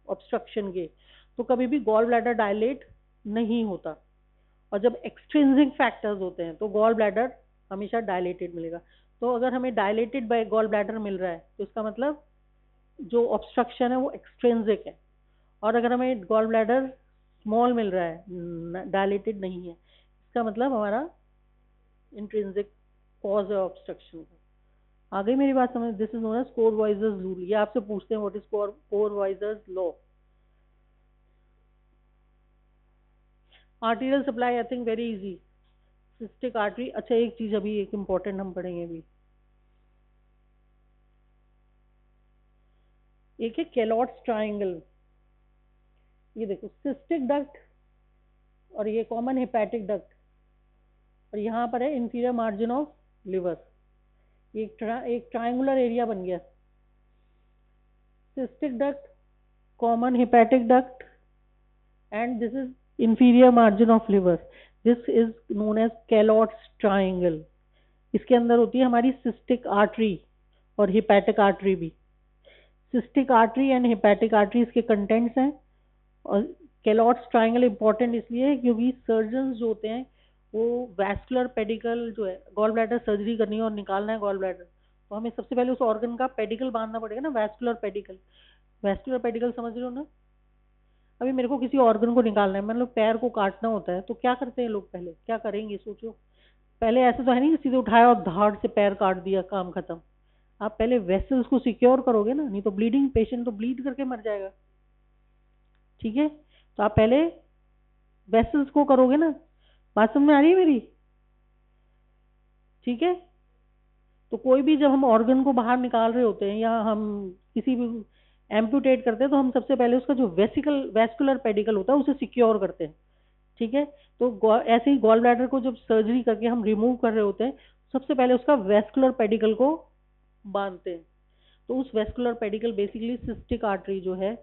ऑब्स्ट्रक्शन के, तो कभी भी गॉल ब्लैडर डायलेट नहीं होता, और जब एक्सट्रिंसिक फैक्टर्स होते हैं तो गॉल ब्लैडर हमेशा डायलेटेड मिलेगा। तो अगर हमें डायलेटेड बाय गॉल ब्लैडर मिल रहा है तो इसका मतलब जो ऑब्स्ट्रक्शन है वो एक्सट्रिंसिक है, और अगर हमें गॉल ब्लैडर स्मॉल मिल रहा है, डायलेटेड नहीं है, इसका मतलब हमारा इंट्रिंसिक कॉज है ऑब्स्ट्रक्शन का। आगे मेरी बात समझ, this is known as Courvoisier's rule. ये आपसे पूछते हैं what is Courvoisier's law. Arterial supply I think very easy. Cystic artery, अच्छा एक चीज अभी एक इम्पोर्टेंट हम पढ़ेंगे अभी, एक है केलॉट्स ट्राइंगल। ये देखो सिस्टिक डक्ट और ये कॉमन हेपेटिक डक्ट, और यहाँ पर है इंफीरियर मार्जिन ऑफ लिवर। एक ट्राइंगुलर एरिया बन गया, cystic duct, common hepatic duct, and this is inferior margin of liver. This is known as Calot's triangle. इसके अंदर होती है हमारी cystic artery और hepatic artery भी। cystic artery and hepatic artery इसके contents हैं। और Calot's triangle important इसलिए है क्योंकि सर्जन जो होते हैं वो वैस्कुलर पेडिकल जो है, गॉल ब्लैडर सर्जरी करनी है और निकालना है गॉल ब्लैडर, तो हमें सबसे पहले उस ऑर्गन का पेडिकल बांधना पड़ेगा ना, वैस्कुलर पेडिकल। वैस्कुलर पेडिकल समझ रहे हो ना। अभी मेरे को किसी ऑर्गन को निकालना है, मतलब पैर को काटना होता है, तो क्या करते हैं लोग, पहले क्या करेंगे सोचो। पहले ऐसे तो है नहीं कि सीधे उठाया और धाड़ से पैर काट दिया, काम खत्म। आप पहले वेसल्स को सिक्योर करोगे ना, नहीं तो ब्लीडिंग पेशेंट तो ब्लीड करके मर जाएगा। ठीक है, तो आप पहले वेसल्स को करोगे ना। बात समझ में आ रही है मेरी। ठीक है, तो कोई भी जब हम ऑर्गन को बाहर निकाल रहे होते हैं या हम किसी भी एम्पुटेट करते हैं, तो हम सबसे पहले उसका जो वैस्कुलर पेडिकल होता है उसे सिक्योर करते हैं। ठीक है, तो ऐसे ही गॉल ब्लैडर को जब सर्जरी करके हम रिमूव कर रहे होते हैं, सबसे पहले उसका वेस्कुलर पेडिकल को बांधते हैं। तो उस vascular pedicle basically cystic artery जो है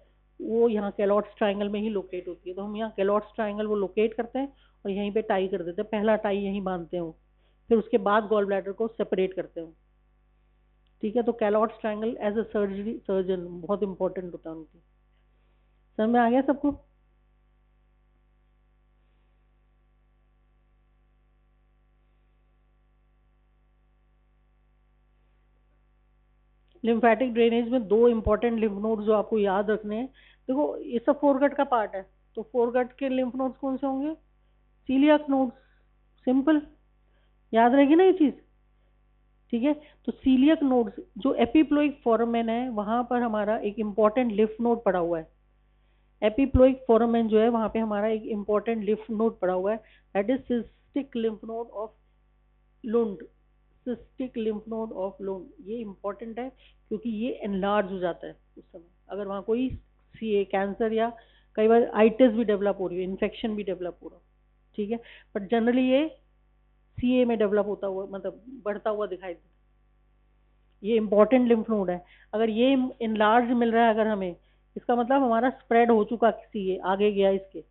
वो यहाँ कैलॉट्स ट्राइंगल में ही लोकेट होती है। तो हम यहाँ कैलॉट्स ट्राइंगल वो लोकेट करते हैं और यहीं पे टाई कर देते हैं, पहला टाई यहीं बांधते हैं, फिर उसके बाद गॉल ब्लैडर को सेपरेट करते हैं। ठीक है, तो Calot's triangle as a surgery surgeon बहुत इंपॉर्टेंट होता है उनकी। समझ में आ गया सबको। लिम्फेटिक ड्रेनेज में दो इंपॉर्टेंट लिम्फ नोड्स जो आपको याद रखने हैं। देखो ये सब फोरगट का पार्ट है, तो फोरगट के लिम्फ नोड्स कौन से होंगे, सीलियक नोड्स। सिंपल, याद रहेगी ना ये चीज। ठीक है, तो सीलियक नोड्स जो एपिप्लोइक फोरामेन है वहां पर हमारा एक इंपॉर्टेंट लिम्फ नोड पड़ा हुआ है। एपिप्लोइक फोरामेन जो है वहां पे हमारा एक इंपॉर्टेंट लिम्फ नोड पड़ा हुआ है, that is cystic lymph node of Lund. Cystic lymph node of Lund ये इंपॉर्टेंट है क्योंकि ये एनलार्ज हो जाता है उस समय, अगर वहाँ कोई कैंसर या कई बार आइटिस भी डेवलप हो रही है, इन्फेक्शन भी डेवलप हो रहा है। ठीक है, बट जनरली ये सीए में डेवलप होता हुआ, मतलब बढ़ता हुआ दिखाई देता है। ये इंपॉर्टेंट लिम्फ नोड है। अगर ये इनलार्ज मिल रहा है अगर हमें, इसका मतलब हमारा स्प्रेड हो चुका सीए, आगे गया इसके।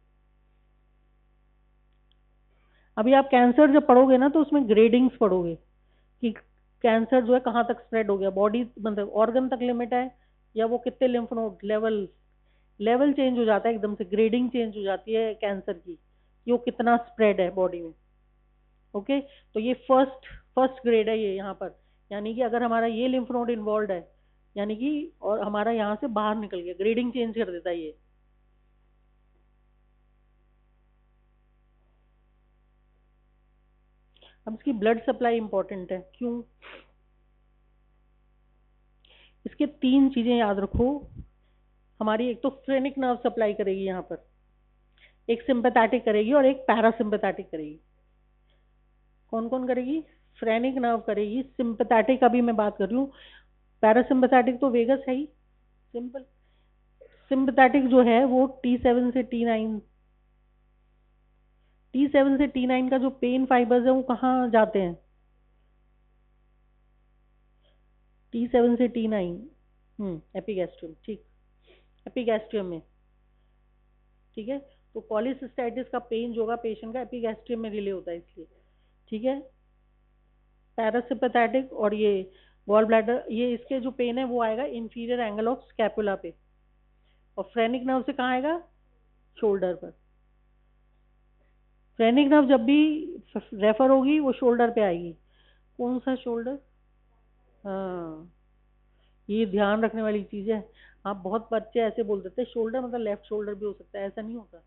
अभी आप कैंसर जब पढ़ोगे ना तो उसमें ग्रेडिंग्स पढ़ोगे कि कैंसर जो है कहाँ तक स्प्रेड हो गया, बॉडी मतलब ऑर्गन तक लिमिट है या वो कितने lymph node level, level change हो जाता है एकदम से, ग्रेडिंग चेंज हो जाती है कैंसर की कि वो कितना स्प्रेड है बॉडी में। ओके, तो ये फर्स्ट फर्स्ट ग्रेड है ये यहाँ पर, यानी कि अगर हमारा ये लिम्फ नोड इन्वॉल्व है, यानी कि और हमारा यहाँ से बाहर निकल गया, ग्रेडिंग चेंज कर देता है ये। अब इसकी ब्लड सप्लाई इंपॉर्टेंट है, क्यों, इसके तीन चीजें याद रखो हमारी, एक तो फ्रेनिक नर्व सप्लाई करेगी यहाँ पर, एक सिंपैथेटिक करेगी और एक पैरासिम्पैथेटिक करेगी। कौन कौन करेगी? फ्रेनिक नर्व करेगी, सिंपैथेटिक अभी मैं बात कर रही हूँ, पैरासिम्पैथेटिक तो वेगस है ही, सिंपल। सिंपैथेटिक जो है वो T7 से T9, T7 से T9 का जो पेन फाइबर्स है वो कहाँ जाते हैं? T7 से T9, एपिगैस्ट्रियम, ठीक, एपिगैस्ट्रियम में, ठीक है। तो पॉलीसिस्टाइटिस का पेन जो होगा पेशेंट का एपिगैस्ट्रियम में रिले होता है, इसलिए, ठीक है। पैरासिम्पैथेटिक और ये गॉल ब्लैडर, ये इसके जो पेन है वो आएगा इंफीरियर एंगल ऑफ स्कैपुला पे, और फ्रेनिक नर्व से कहाँ आएगा? शोल्डर पर। फ्रेनिक नर्व जब भी रेफर होगी वो शोल्डर पे आएगी। कौन सा शोल्डर? हाँ, ये ध्यान रखने वाली चीज है। आप बहुत बच्चे ऐसे बोल देते हैं शोल्डर मतलब लेफ्ट शोल्डर भी हो सकता है, ऐसा नहीं होता।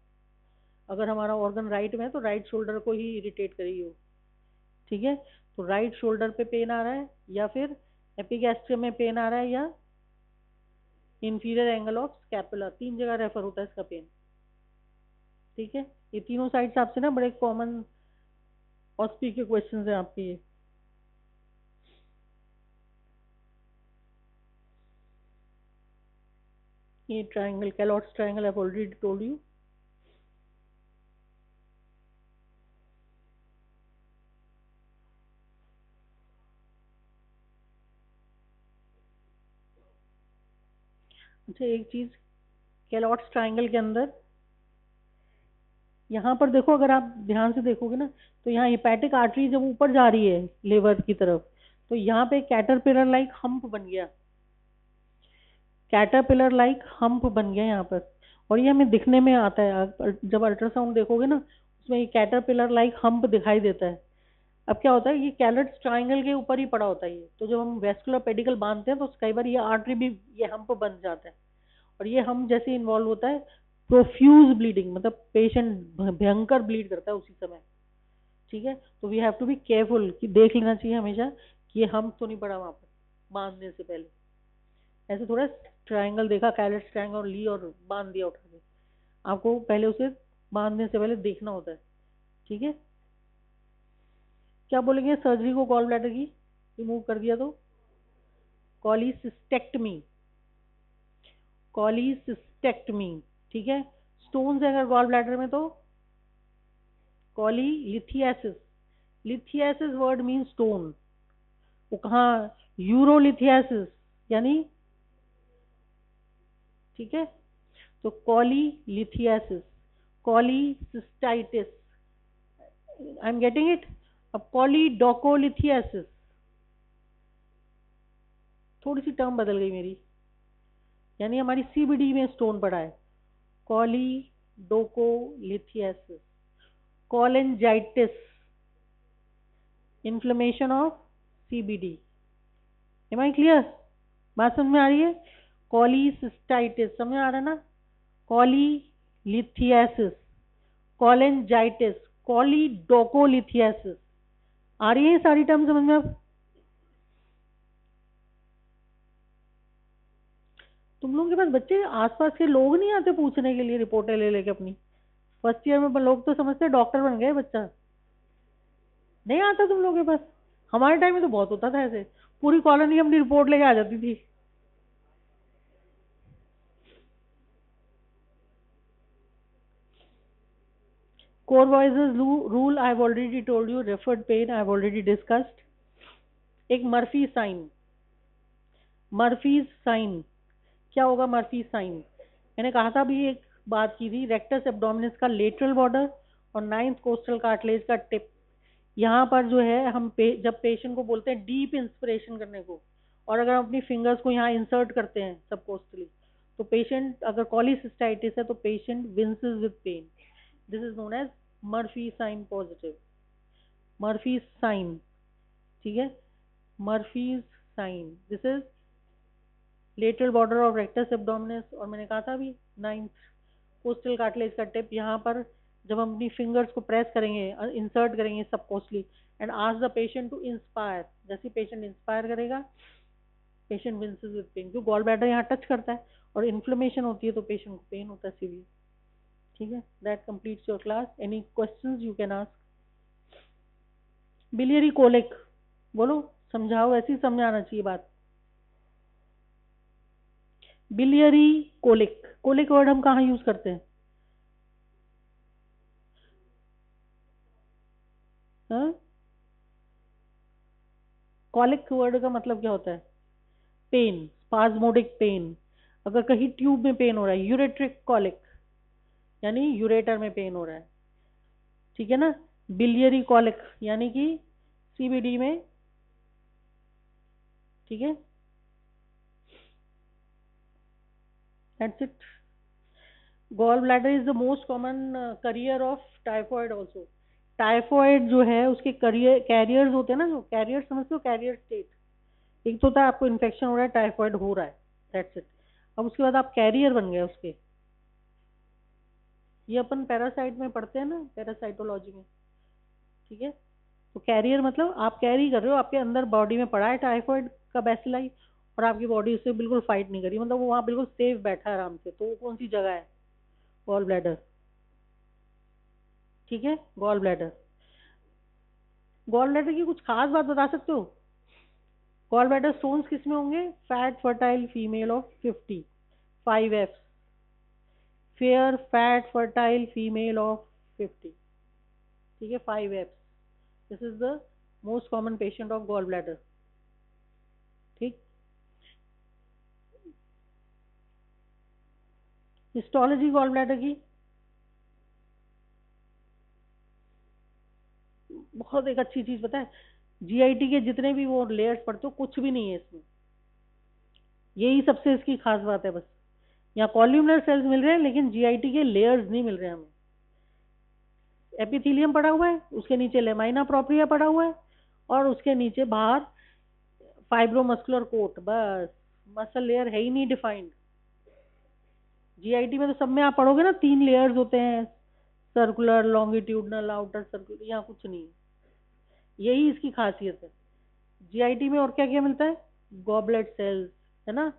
अगर हमारा ऑर्गन राइट में है तो राइट शोल्डर को ही इरिटेट करेगी वो, ठीक है। तो राइट शोल्डर पे पेन आ रहा है, या फिर एपिगैस्ट्रियम में पेन आ रहा है, या इंफीरियर एंगल ऑफ स्कैपुला, तीन जगह रेफर होता है इसका पेन, ठीक है। ये तीनों साइड्स आपसे ना बड़े कॉमन ऑस्पी के क्वेश्चंस हैं आपके ये triangle, Calot's triangle, I have already told you. अच्छा, एक चीज, कैलॉट्स ट्राइंगल के अंदर यहाँ पर देखो, अगर आप ध्यान से देखोगे ना, तो यहाँ हिपैटिक आर्टरी जब ऊपर जा रही है लेवर की तरफ, तो यहाँ पे कैटरपिलर लाइक हम्प बन गया, कैटरपिलर लाइक हम्प बन गया यहाँ पर, और ये हमें दिखने में आता है। जब अल्ट्रासाउंड देखोगे ना, उसमें ये कैटरपिलर लाइक हम्प दिखाई देता है। अब क्या होता है, ये कैलॉट्स ट्राइंगल के ऊपर ही पड़ा होता है ये, तो जब हम वेस्कुलर पेडिकल बांधते हैं तो कई बार ये आर्टरी भी, ये हम्प बन जाता है, और ये हम जैसे इन्वॉल्व होता है प्रोफ्यूज ब्लीडिंग, मतलब पेशेंट भयंकर ब्लीड करता है उसी समय, ठीक है। तो we have to be careful, कि देख लेना चाहिए हमेशा कि ये हम तो नहीं पड़ा वहां पर बांधने से पहले। ऐसे थोड़ा ट्रायंगल देखा, कैलॉट्स ट्रायंगल ली और बांध दिया उठा के, आपको पहले उसे बांधने से पहले देखना होता है, ठीक है। क्या बोलेंगे सर्जरी को गॉल ब्लैडर की रिमूव कर दिया तो? कॉलीसिस्टेक्टमी, कॉलीसिस्टेक्टमी, ठीक है। स्टोन्स है अगर गॉल ब्लैडर में तो कॉलीलिथियासिस, लिथियासिस वर्ड मीन स्टोन, वो कहाँ? यूरोलिथियासिस यानी, ठीक है। तो कॉलीलिथियासिस, कॉलीसिस्टाइटिस, आई एम गेटिंग इट। अब कॉलीडोकोलिथियासिस, थोड़ी सी टर्म बदल गई मेरी, यानी हमारी सीबीडी में स्टोन पड़ा है, choledocholithiasis. Cholangitis, inflammation of CBD. Am I clear? बात समझ में आ रही है? कॉलीसिस्टाइटिस समझ में आ रहा है ना, कॉलीलिथियासिस, कोलेंजाइटिस, कॉलीडोकोलिथियासिस, आ रही है ये सारी टर्म समझ में? अब तुम लोगों के पास बच्चे आसपास के लोग नहीं आते पूछने के लिए रिपोर्टें ले लेके अपनी? फर्स्ट ईयर में लोग तो समझते हैं डॉक्टर बन गए बच्चा, नहीं आता तुम लोगों के पास? हमारे टाइम में तो बहुत होता था ऐसे, पूरी कॉलोनी अपनी रिपोर्ट लेके आ जाती थी। Courvoisier's rule I have already told you, referred pain I have already discussed. एक मर्फी साइन, मर्फीज साइन, क्या होगा मर्फी साइन? मैंने कहा था अभी, एक बात की थी, रेक्टस एब्डोमिनस का लेटरल बॉर्डर और नाइन्थ कोस्टल कार्टिलेज का टिप, यहाँ पर जो है हम जब पेशेंट को बोलते हैं डीप इंस्पिरेशन करने को, और अगर हम अपनी फिंगर्स को यहाँ इंसर्ट करते हैं सबकोस्टली, तो पेशेंट, अगर कॉलीसिस्टाइटिस है तो patient winces with pain, this is known as Murphy sign positive, Murphy sign, ठीक है। Murphy's sign, this is lateral border of rectus abdominis, और मैंने कहा था अभी नाइन्थ कोस्टल कार्टिलेज का टिप, यहाँ पर जब हम अपनी फिंगर्स को प्रेस करेंगे, इंसर्ट करेंगे subcostally, and ask the patient to inspire, जैसे पेशेंट इंस्पायर करेगा पेशेंट विंसेस विद पेन, क्योंकि गॉल ब्लैडर यहाँ टच करता है और इन्फ्लेमेशन होती है तो पेशेंट को पेन होता है सीवियर। ठीक है, that completes your class. Any questions you can ask. Biliary colic, बोलो, समझाओ, ऐसे ही समझाना चाहिए बात। बिलियरी कोलिक, कोलिक वर्ड हम कहाँ यूज करते हैं? हाँ, कॉलिक वर्ड का मतलब क्या होता है? Pain, spasmodic pain. अगर कहीं ट्यूब में पेन हो रहा है, यूरेट्रिक कॉलिक, यानी यूरेटर में पेन हो रहा है। ठीक है ना? बिलियरी कॉलिक यानी कि सीबीडी में। ठीक है, that's it. Gall bladder is the most common carrier of typhoid also. Typhoid जो है उसके कैरियर्स होते हैं ना, जो कैरियर समझते हो, कैरियर स्टेट। एक तो होता है आपको इन्फेक्शन हो रहा है, टाइफॉइड हो रहा है, दैट्स इट। अब उसके बाद आप कैरियर बन गए उसके। ये अपन पैरासाइट में पढ़ते हैं ना, पैरासाइटोलॉजी में। ठीक है, तो कैरियर मतलब आप कैरी कर रहे हो, आपके अंदर बॉडी में पड़ा है टाइफॉइड का बैसिलाई, और आपकी बॉडी उससे बिल्कुल फाइट नहीं करी, मतलब वो वहाँ बिल्कुल सेफ बैठा है आराम से। तो वो कौन सी जगह है? Gall bladder. ठीक है, गॉल ब्लैडर। गॉल ब्लैडर की कुछ खास बात बता सकते हो? गॉल ब्लैडर स्टोन्स किस में होंगे? Fat fertile female of 50, 5F। Fair fat fertile female of 50। ठीक है, 5F। This is the most common patient of gall bladder. ठीक, हिस्टोलॉजी गॉल ब्लैडर की बहुत एक अच्छी चीज पता है, जीआईटी के जितने भी वो लेयर्स पढ़ते हो, कुछ भी नहीं है इसमें। यही सबसे इसकी खास बात है बस। यहाँ कॉल्यूमनर सेल्स मिल रहे हैं लेकिन जीआईटी के लेयर्स नहीं मिल रहे हमें। एपिथेलियम पड़ा हुआ है, उसके नीचे लेमाइना प्रोप्रिया पड़ा हुआ है, और उसके नीचे बाहर फाइब्रोमस्कुलर कोट, बस। मसल लेयर है ही नहीं डिफाइंड। जीआईटी में तो सब में आप पढ़ोगे ना, 3 लेयर्स होते हैं, सर्कुलर, लॉन्गिट्यूडनल, आउटर सर्कुलर। यहाँ कुछ नहीं है, यही इसकी खासियत है। जीआईटी में और क्या क्या मिलता है? गॉबलेट सेल्स, है ना,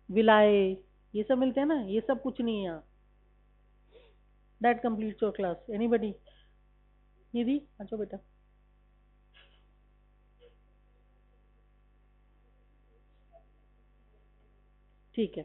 विलाए, ये सब मिलते हैं ना, ये सब कुछ नहीं है यहाँ। That completes your class. Anybody? Nidhi, अच्छा बेटा। ठीक है।